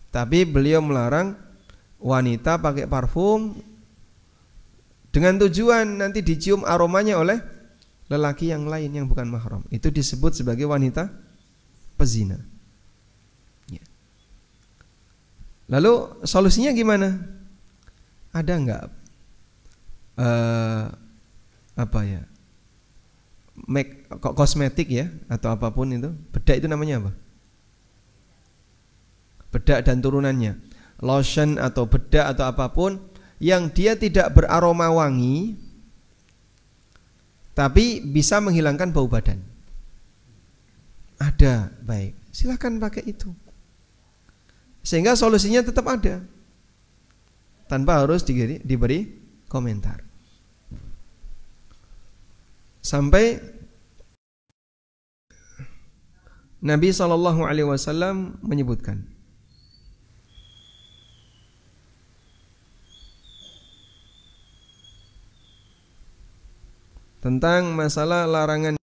Tapi beliau melarang wanita pakai parfum dengan tujuan nanti dicium aromanya oleh lelaki yang lain yang bukan mahram. Itu disebut sebagai wanita pezina ya. Lalu solusinya gimana? Ada enggak kosmetik ya, atau apapun itu? Bedak itu namanya apa? Bedak dan turunannya, lotion atau bedak atau apapun yang dia tidak beraroma wangi tapi bisa menghilangkan bau badan. Ada, baik, silakan pakai itu. Sehingga solusinya tetap ada, tanpa harus diberi komentar. Sampai Nabi SAW menyebutkan tentang masalah larangan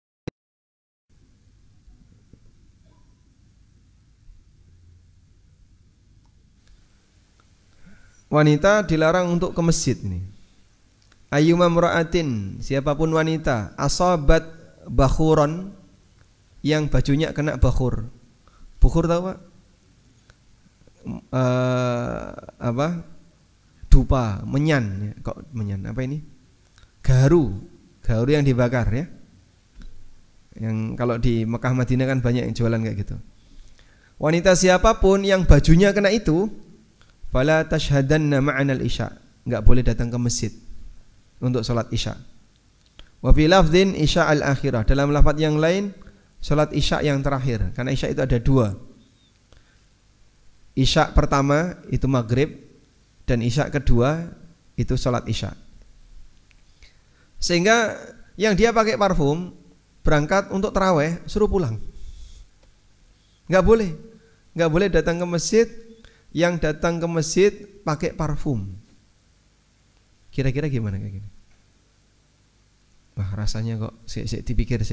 wanita dilarang untuk ke masjid ini. Ayyuma mra'atin, siapapun wanita, asabat bakhuron, yang bajunya kena bakhur. Bukhur tahu Pak? Dupa, menyan, kok menyan? Apa ini? Garu yang dibakar ya. Yang kalau di Mekah Madinah kan banyak yang jualan kayak gitu. Wanita siapapun yang bajunya kena itu, fala tashhadanna ma'anal isya, enggak boleh datang ke masjid untuk salat isya. Wa fi lafdhin isya al-akhirah, dalam lafaz yang lain salat isya yang terakhir, karena isya itu ada dua. Isya pertama itu maghrib, dan isya kedua itu salat isya. Sehingga yang dia pakai parfum berangkat untuk tarawih suruh pulang. Enggak boleh datang ke masjid. Yang datang ke masjid pakai parfum. Kira-kira gimana kayak gini? Wah, rasanya kok dipikir.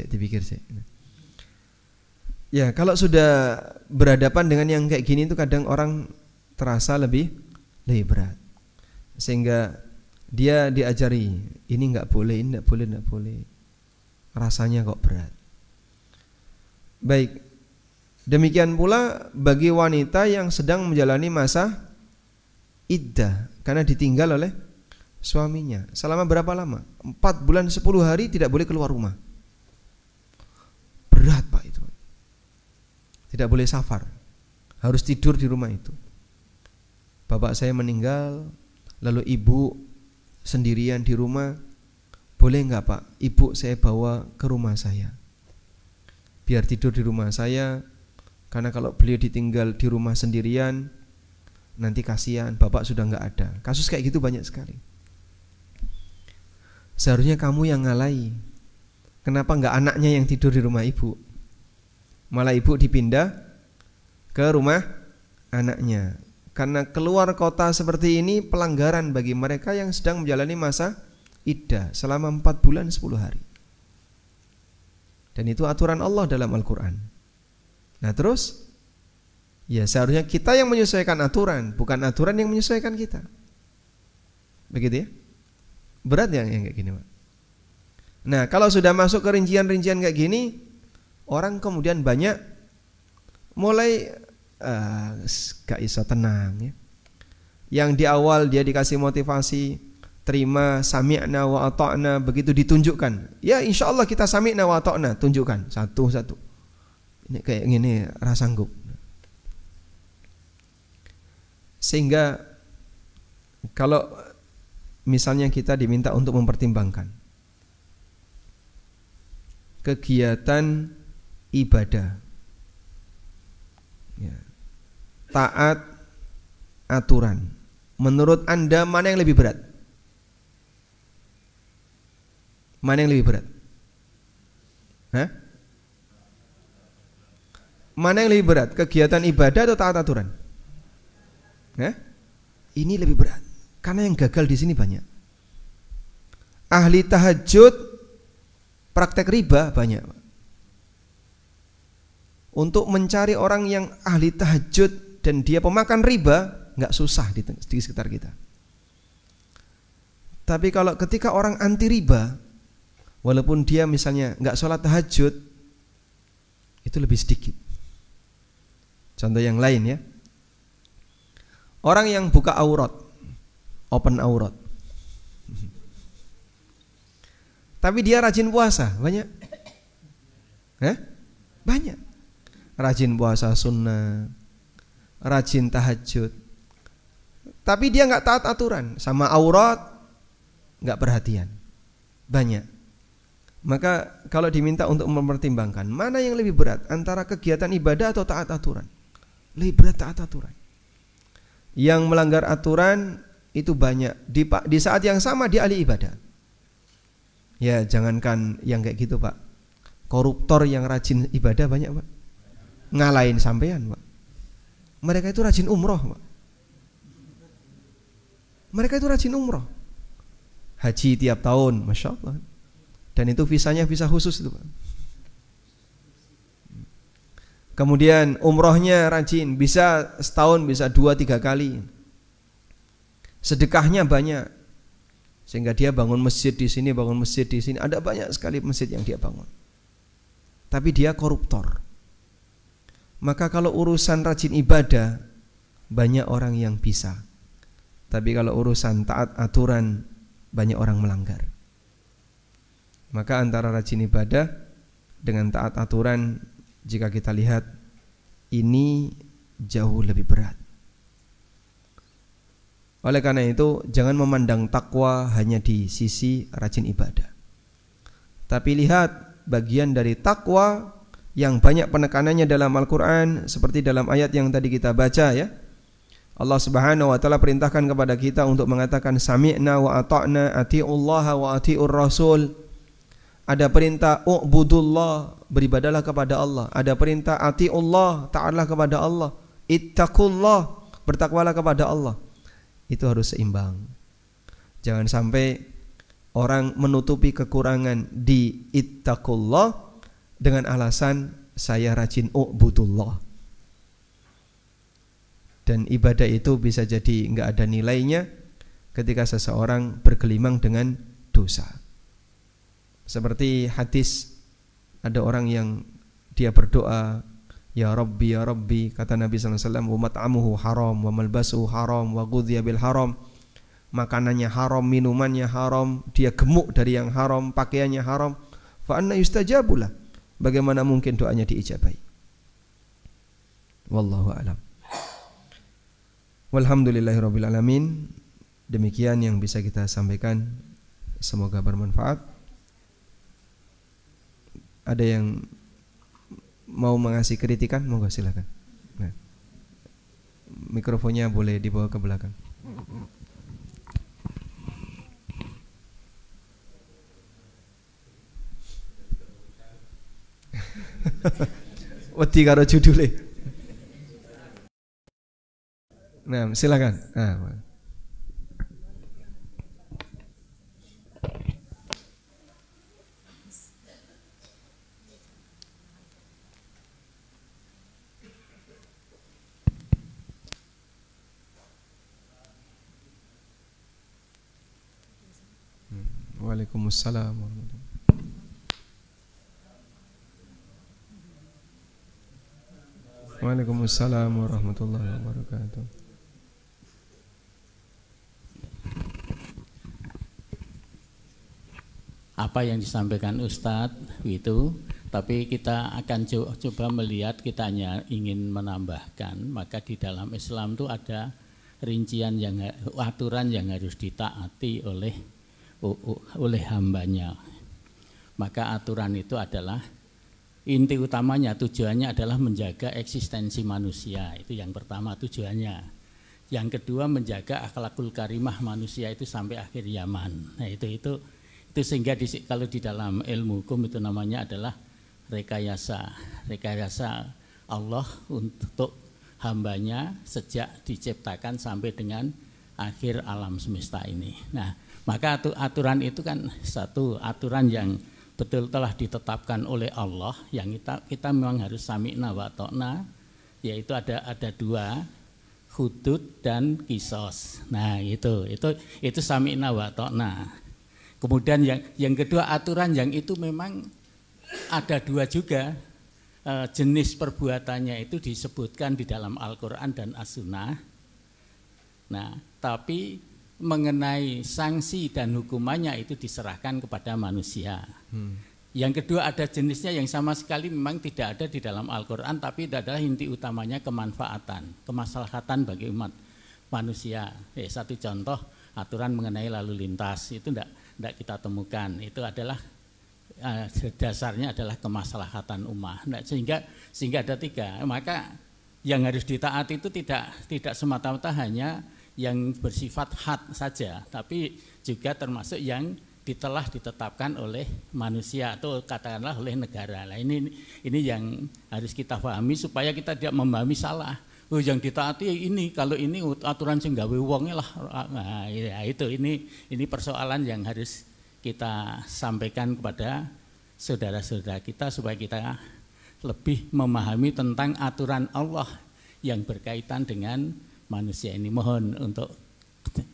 Ya, kalau sudah berhadapan dengan yang kayak gini itu kadang orang terasa lebih berat. Sehingga dia diajari, ini enggak boleh. Rasanya kok berat. Baik. Demikian pula bagi wanita yang sedang menjalani masa iddah karena ditinggal oleh suaminya. Selama berapa lama? 4 bulan 10 hari tidak boleh keluar rumah. Berat Pak itu. Tidak boleh safar. Harus tidur di rumah itu. Bapak saya meninggal, lalu ibu sendirian di rumah. Boleh enggak Pak? Ibu saya bawa ke rumah saya. Biar tidur di rumah saya. Karena kalau beliau ditinggal di rumah sendirian, nanti kasihan, bapak sudah enggak ada. Kasus kayak gitu banyak sekali. Seharusnya kamu yang ngalahi. Kenapa enggak anaknya yang tidur di rumah ibu? Malah ibu dipindah ke rumah anaknya. Karena keluar kota seperti ini pelanggaran bagi mereka yang sedang menjalani masa iddah selama 4 bulan 10 hari. Dan itu aturan Allah dalam Al-Quran. Nah terus, ya seharusnya kita yang menyesuaikan aturan, bukan aturan yang menyesuaikan kita. Begitu ya? Berat ya yang kayak gini Pak. Nah kalau sudah masuk ke rincian-rincian kayak gini, orang kemudian banyak mulai gak iso tenang ya. Yang di awal dia dikasih motivasi, terima sami'na wa ata'na, begitu ditunjukkan, ya insya Allah kita sami'na wa ata'na, tunjukkan satu-satu. Ini kayak gini rasa sanggup. Sehingga kalau misalnya kita diminta untuk mempertimbangkan kegiatan ibadah, ya, taat aturan, menurut Anda mana yang lebih berat? Mana yang lebih berat? Hah? Mana yang lebih berat? Kegiatan ibadah atau taat aturan? Ini lebih berat. Karena yang gagal di sini banyak. Ahli tahajud praktek riba banyak. Untuk mencari orang yang ahli tahajud dan dia pemakan riba nggak susah di sekitar kita. Tapi kalau ketika orang anti riba, walaupun dia misalnya nggak sholat tahajud, itu lebih sedikit. Contoh yang lain ya. Orang yang buka aurat, open aurat. Tapi dia rajin puasa, banyak. Banyak. Rajin puasa sunnah, rajin tahajud. Tapi dia nggak taat aturan, sama aurat nggak perhatian. Banyak. Maka kalau diminta untuk mempertimbangkan mana yang lebih berat antara kegiatan ibadah atau taat aturan, lebih berat taat aturan. Yang melanggar aturan itu banyak. Di saat yang sama dia ahli ibadah. Ya jangankan yang kayak gitu Pak, koruptor yang rajin ibadah banyak Pak, ngalahin sampean Pak. Mereka itu rajin umroh Pak. Mereka itu rajin umroh, haji tiap tahun, Masya Allah. Dan itu visanya visa khusus itu Pak. Kemudian umrohnya rajin, bisa setahun bisa 2-3 kali. Sedekahnya banyak. Sehingga dia bangun masjid di sini, bangun masjid di sini. Ada banyak sekali masjid yang dia bangun. Tapi dia koruptor. Maka kalau urusan rajin ibadah, banyak orang yang bisa. Tapi kalau urusan taat aturan, banyak orang melanggar. Maka antara rajin ibadah dengan taat aturan, jika kita lihat, ini jauh lebih berat. Oleh karena itu, jangan memandang takwa hanya di sisi rajin ibadah. Tapi lihat bagian dari takwa yang banyak penekanannya dalam Al-Quran, seperti dalam ayat yang tadi kita baca ya. Allah Subhanahu wa taala perintahkan kepada kita untuk mengatakan sami'na wa ata'na, ati'ullaha wa ati'ur rasul. Ada perintah u'budullah, beribadalah kepada Allah. Ada perintah ati'ullah, taatlah kepada Allah. Ittaqullah, bertakwalah kepada Allah. Itu harus seimbang. Jangan sampai orang menutupi kekurangan di ittaqullah dengan alasan saya rajin u'budullah. Dan ibadah itu bisa jadi enggak ada nilainya ketika seseorang bergelimang dengan dosa. Seperti hadis, ada orang yang dia berdoa, ya Rabbi, kata Nabi SAW, wa mat'amuhu haram, wa malbasuhu haram, wa ghudhiya bil haram. Makanannya haram, minumannya haram, dia gemuk dari yang haram, pakaiannya haram. Fa anna yustajabulah. Bagaimana mungkin doanya diijabahi? Wallahu a'lam. Walhamdulillahirabbil alamin. Demikian yang bisa kita sampaikan, semoga bermanfaat. Ada yang mau mengasih kritikan, monggo silakan. Nah, mikrofonnya boleh dibawa ke belakang. Wedi karo judule. Nah, silakan. Nah, Waalaikumsalam warahmatullahi wabarakatuh. Waalaikumsalam warahmatullahi wabarakatuh. Apa yang disampaikan Ustadz itu, tapi kita akan coba melihat, kita hanya ingin menambahkan, maka di dalam Islam itu ada rincian yang aturan yang harus ditaati oleh hambanya. Maka aturan itu adalah inti utamanya, tujuannya adalah menjaga eksistensi manusia. Itu yang pertama tujuannya. Yang kedua menjaga akhlakul karimah manusia itu sampai akhir zaman. Nah itu sehingga kalau di dalam ilmu hukum itu namanya adalah rekayasa Allah untuk hambanya sejak diciptakan sampai dengan akhir alam semesta ini. Nah, maka aturan itu kan satu aturan yang betul telah ditetapkan oleh Allah, yang kita memang harus sami'na wa ta'na, yaitu ada dua, hudud dan kisos. Nah itu sami'na wa ta'na. Kemudian yang kedua, aturan yang itu memang ada dua juga, jenis perbuatannya itu disebutkan di dalam Al-Quran dan As-Sunnah. Nah, tapi mengenai sanksi dan hukumannya itu diserahkan kepada manusia. Yang kedua, ada jenisnya yang sama sekali memang tidak ada di dalam Al-Quran, tapi itu adalah inti utamanya kemanfaatan, kemaslahatan bagi umat manusia. Satu contoh, aturan mengenai lalu lintas itu tidak kita temukan. Itu adalah dasarnya adalah kemaslahatan umat. Nah, sehingga ada tiga. Maka yang harus ditaati itu tidak semata-mata hanya yang bersifat had saja, tapi juga termasuk yang telah ditetapkan oleh manusia atau katakanlah oleh negara. Nah, ini yang harus kita pahami supaya kita tidak memahami salah. Oh, yang ditaati ini, kalau ini aturan sing gawe wonge lah. Nah, ya itu ini persoalan yang harus kita sampaikan kepada saudara-saudara kita supaya kita lebih memahami tentang aturan Allah yang berkaitan dengan manusia ini. Mohon untuk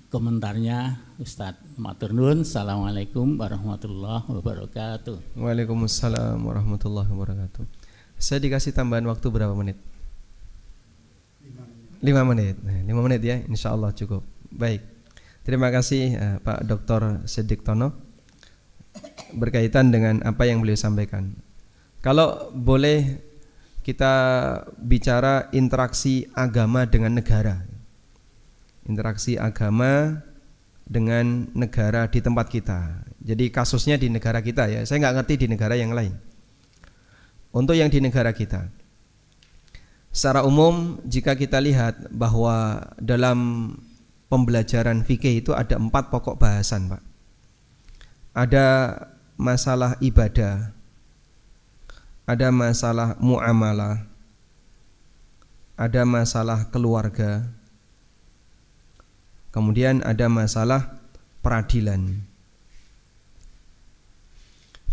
komentarnya Ustadz. Matur nuwun. Assalamualaikum warahmatullahi wabarakatuh. Waalaikumsalam warahmatullahi wabarakatuh. Saya dikasih tambahan waktu berapa menit? 5 menit. Nah, 5 menit ya, insya Allah cukup. Baik. Terima kasih Pak Dr. Siddiq Tono berkaitan dengan apa yang beliau sampaikan. Kalau boleh kita bicara interaksi agama dengan negara. Interaksi agama dengan negara di tempat kita. Jadi kasusnya di negara kita ya. Saya nggak ngerti di negara yang lain. Untuk yang di negara kita, secara umum jika kita lihat bahwa dalam pembelajaran fikih itu ada 4 pokok bahasan, Pak. Ada masalah ibadah, ada masalah muamalah, ada masalah keluarga, kemudian ada masalah peradilan.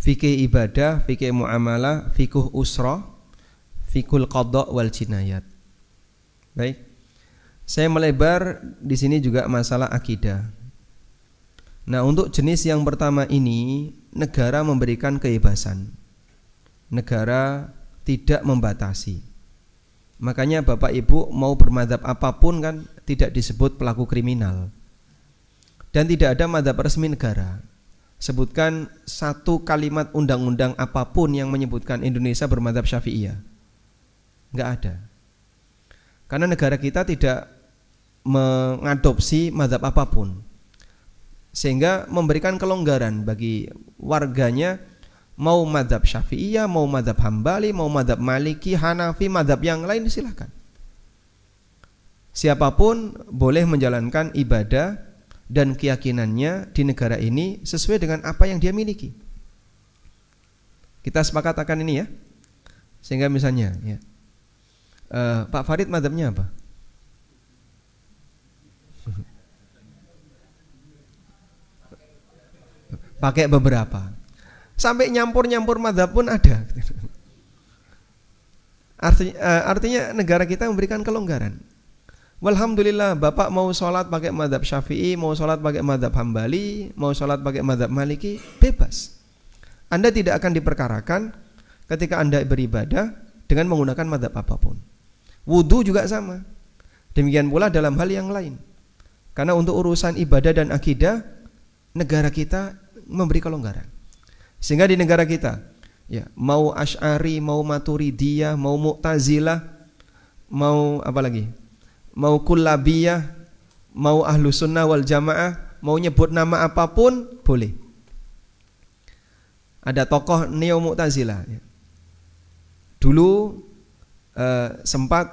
Fikih ibadah, fikih muamalah, fikih usrah, fikul qadha wal jinayat. Baik. Saya melebar di sini juga masalah akidah. Nah, untuk jenis yang pertama ini negara memberikan kebebasan. Negara tidak membatasi. Makanya Bapak Ibu mau bermadzhab apapun kan tidak disebut pelaku kriminal. Dan tidak ada madzhab resmi negara. Sebutkan satu kalimat undang-undang apapun yang menyebutkan Indonesia bermadzhab Syafi'iyah. Enggak ada. Karena negara kita tidak mengadopsi madzhab apapun, sehingga memberikan kelonggaran bagi warganya mau madzhab Syafi'iyah, mau madzhab Hambali, mau madzhab Maliki, Hanafi, madzhab yang lain silahkan. Siapapun boleh menjalankan ibadah dan keyakinannya di negara ini sesuai dengan apa yang dia miliki. Kita sepakat akan ini ya. Sehingga misalnya ya, Pak Farid madzhabnya apa? Pakai beberapa. Sampai nyampur-nyampur madzhab pun ada. Artinya negara kita memberikan kelonggaran. Walhamdulillah, Bapak mau sholat pakai madzhab Syafi'i, mau sholat pakai madzhab Hambali, mau sholat pakai madzhab Maliki, bebas. Anda tidak akan diperkarakan ketika Anda beribadah dengan menggunakan madzhab apapun. Wudu juga sama. Demikian pula dalam hal yang lain. Karena untuk urusan ibadah dan akidah, negara kita memberi kelonggaran. Sehingga di negara kita, ya, mau Asy'ari, mau Maturidiyah, mau Mu'tazilah, mau apa lagi? Mau Kullabiyah, mau Ahlus Sunnah wal Jamaah, mau nyebut nama apapun boleh. Ada tokoh Neo Mu'tazilah ya. Dulu sempat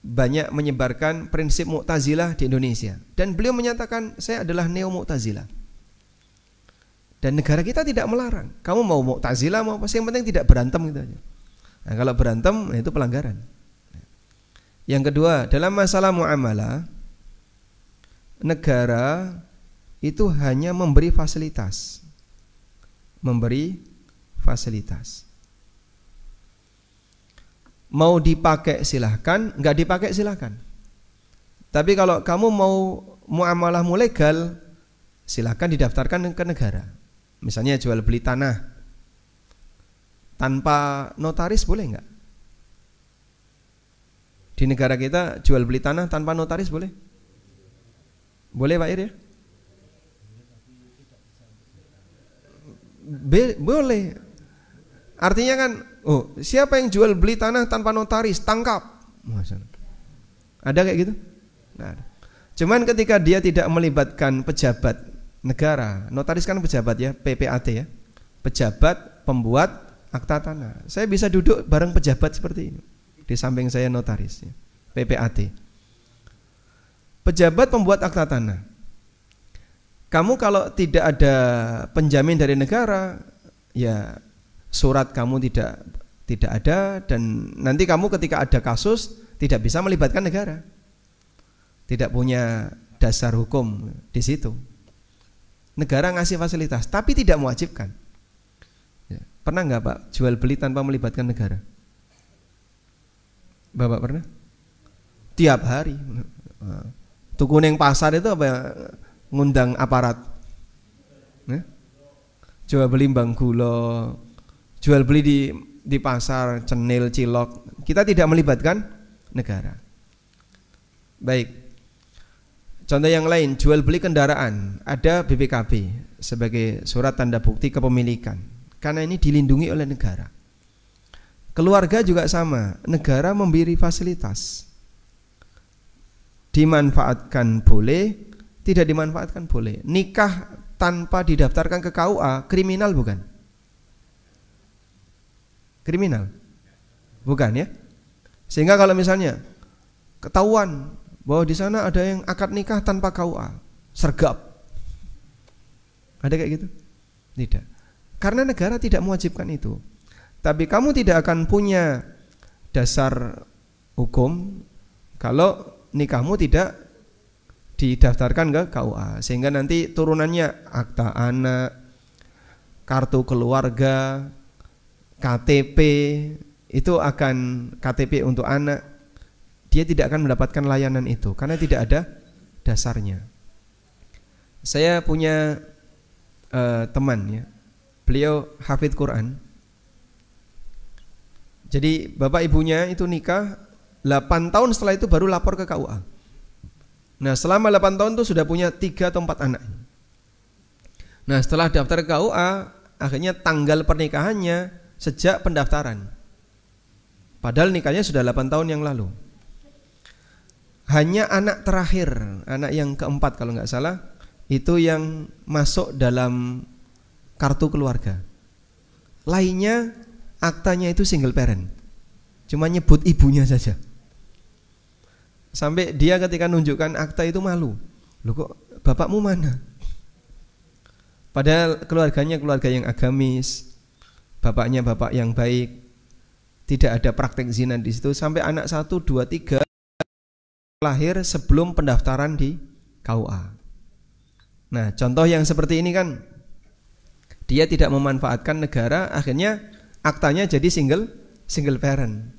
banyak menyebarkan prinsip Mu'tazilah di Indonesia, dan beliau menyatakan saya adalah Neo Mu'tazilah. Dan negara kita tidak melarang. Kamu mau Mu'tazilah mau apa, yang penting tidak berantem gitu aja. Nah, kalau berantem itu pelanggaran. Yang kedua, dalam masalah muamalah, negara itu hanya memberi fasilitas. Memberi fasilitas. Mau dipakai silahkan, nggak dipakai silahkan. Tapi kalau kamu mau muamalahmu legal, silahkan didaftarkan ke negara. Misalnya jual beli tanah tanpa notaris boleh nggak? Di negara kita jual beli tanah tanpa notaris boleh? Boleh Pak Ir ya? Boleh. Artinya kan, siapa yang jual beli tanah tanpa notaris tangkap. Ada kayak gitu? Nggak ada. Cuman ketika dia tidak melibatkan pejabat negara, notaris kan pejabat ya, PPAT ya, pejabat pembuat akta tanah. Saya bisa duduk bareng pejabat seperti ini. Di samping saya notaris ya, PPAT. Pejabat pembuat akta tanah. Kamu kalau tidak ada penjamin dari negara, ya surat kamu tidak ada, dan nanti kamu ketika ada kasus tidak bisa melibatkan negara. Tidak punya dasar hukum di situ. Negara ngasih fasilitas, tapi tidak mewajibkan. Ya. Pernah nggak Pak jual beli tanpa melibatkan negara? Bapak pernah? Tiap hari. Tuku neng pasar itu apa? ngundang aparat. Jual beli bang gula, jual beli di pasar, cenil, cilok. Kita tidak melibatkan negara. Baik. Contoh yang lain, jual beli kendaraan, ada BPKB sebagai surat tanda bukti kepemilikan. Karena ini dilindungi oleh negara. Keluarga juga sama, negara memberi fasilitas. Dimanfaatkan boleh, tidak dimanfaatkan boleh. Nikah tanpa didaftarkan ke KUA, kriminal bukan? Kriminal? Bukan ya? Sehingga kalau misalnya ketahuan bahwa di sana ada yang akad nikah tanpa KUA, sergap. Ada kayak gitu? Tidak. Karena negara tidak mewajibkan itu. Tapi kamu tidak akan punya dasar hukum kalau nikahmu tidak didaftarkan ke KUA. Sehingga nanti turunannya akta anak, kartu keluarga, KTP, itu akan KTP untuk anak. Dia tidak akan mendapatkan layanan itu karena tidak ada dasarnya. Saya punya teman ya, beliau hafidz Quran. Jadi bapak ibunya itu nikah 8 tahun, setelah itu baru lapor ke KUA. Nah selama 8 tahun itu sudah punya 3 atau 4 anak. Nah setelah daftar ke KUA, akhirnya tanggal pernikahannya sejak pendaftaran. Padahal nikahnya sudah 8 tahun yang lalu. Hanya anak terakhir, anak yang keempat kalau nggak salah, itu yang masuk dalam kartu keluarga. Lainnya aktanya itu single parent, cuma nyebut ibunya saja. Sampai dia ketika nunjukkan akta itu malu. Loh kok bapakmu mana? Padahal keluarganya keluarga yang agamis, bapaknya bapak yang baik, tidak ada praktek zina di situ. Sampai anak 1, 2, 3 lahir sebelum pendaftaran di KUA. Nah, contoh yang seperti ini kan dia tidak memanfaatkan negara, akhirnya aktanya jadi single parent.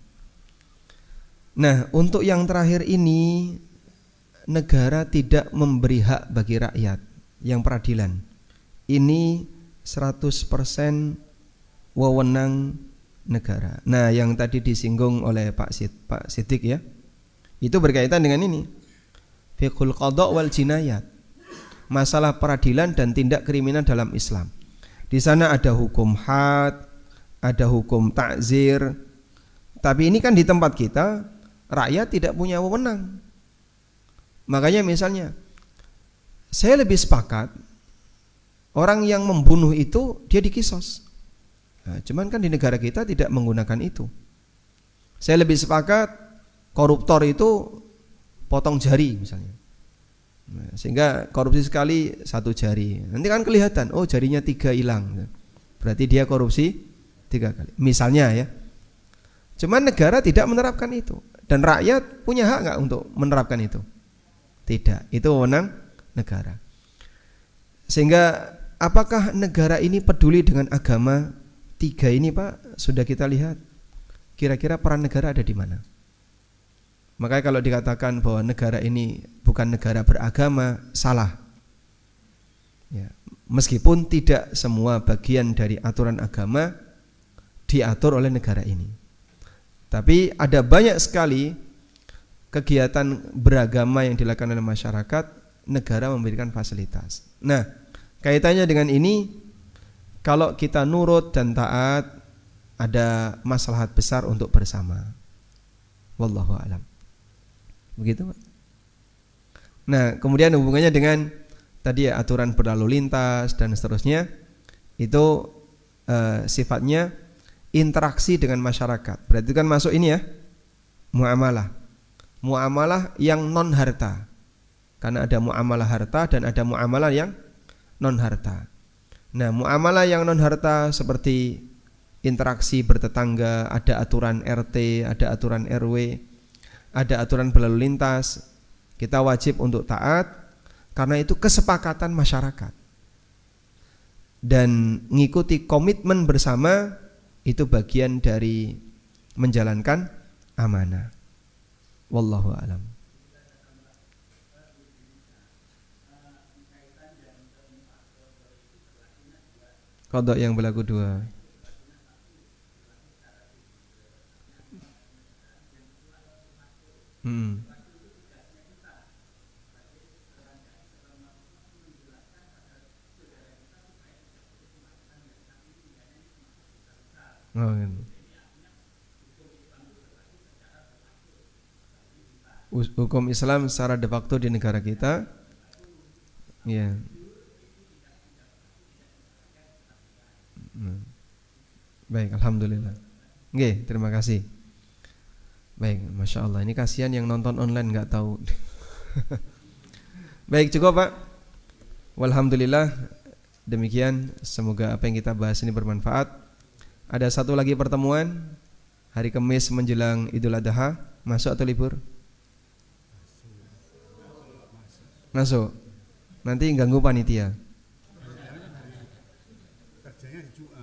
Nah, untuk yang terakhir ini negara tidak memberi hak bagi rakyat yang peradilan. Ini 100% wewenang negara. Nah, yang tadi disinggung oleh Pak Siddiq ya, itu berkaitan dengan ini. Fiqhul qada' wal jinayat. Masalah peradilan dan tindak kriminal dalam Islam. Di sana ada hukum had, ada hukum ta'zir. Tapi ini kan di tempat kita rakyat tidak punya wewenang. Makanya misalnya saya lebih sepakat orang yang membunuh itu dia dikisos. Nah, cuman kan di negara kita tidak menggunakan itu. Saya lebih sepakat koruptor itu potong jari misalnya. Nah, sehingga korupsi sekali 1 jari. Nanti kan kelihatan, oh jarinya 3 hilang. Berarti dia korupsi 3 kali. Misalnya ya. Cuman negara tidak menerapkan itu. Dan rakyat punya hak nggak untuk menerapkan itu? Tidak. Itu wewenang negara. Sehingga apakah negara ini peduli dengan agama? 3 ini Pak, sudah kita lihat. Kira-kira peran negara ada di mana? Makanya kalau dikatakan bahwa negara ini bukan negara beragama, salah ya. Meskipun tidak semua bagian dari aturan agama diatur oleh negara ini, tapi ada banyak sekali kegiatan beragama yang dilakukan oleh masyarakat, negara memberikan fasilitas. Nah, kaitannya dengan ini, kalau kita nurut dan taat, ada maslahat besar untuk bersama. Wallahu a'lam. Begitu Pak. Nah kemudian hubungannya dengan tadi ya, aturan berlalu lintas dan seterusnya. Itu sifatnya interaksi dengan masyarakat. Berarti kan masuk ini ya, muamalah. Muamalah yang non harta. Karena ada muamalah harta dan ada muamalah yang non harta. Nah muamalah yang non harta seperti interaksi bertetangga, ada aturan RT, ada aturan RW, ada aturan berlalu lintas, kita wajib untuk taat karena itu kesepakatan masyarakat. Dan mengikuti komitmen bersama itu bagian dari menjalankan amanah. Wallahu a'lam. Qadha yang berlaku 2. Oh, gitu. Hukum Islam secara de facto di negara kita, ya. Baik, alhamdulillah. Nggih, terima kasih. Baik, masya Allah. Ini kasihan yang nonton online nggak tahu. Baik, cukup Pak. Walhamdulillah. Demikian, semoga apa yang kita bahas ini bermanfaat. Ada satu lagi pertemuan hari Kamis menjelang Idul Adha. Masuk atau libur? Masuk. Nanti ganggu panitia.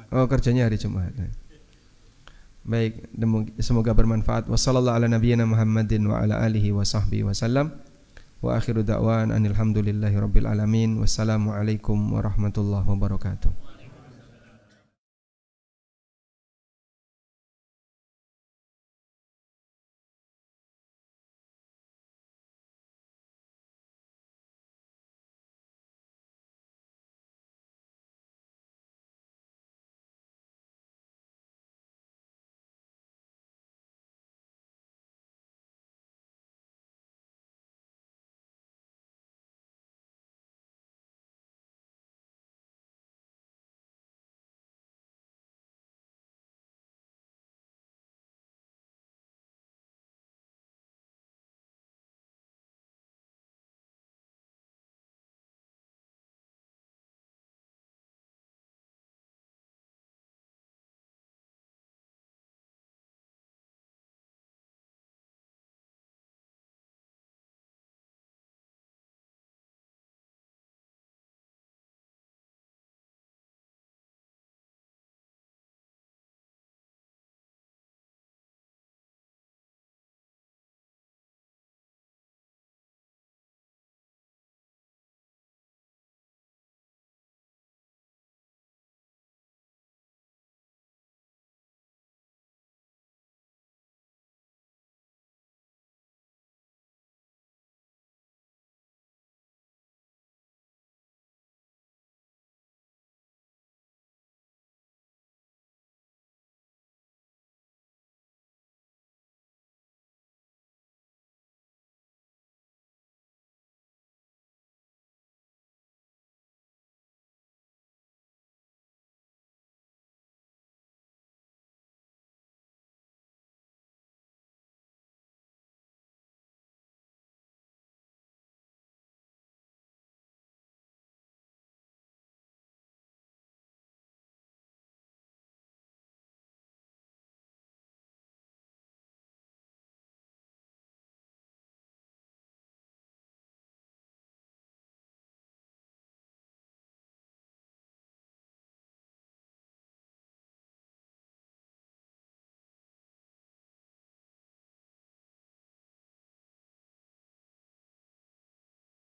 Oh, kerjanya hari Jumat. Baik, semoga bermanfaat. Wassallallahu ala nabiyyina Muhammadin wa ala alihi wa sahbihi wasallam. Wa akhiru da'wan anil hamdulillahi rabbil alamin. Wassalamualaikum warahmatullahi wabarakatuh.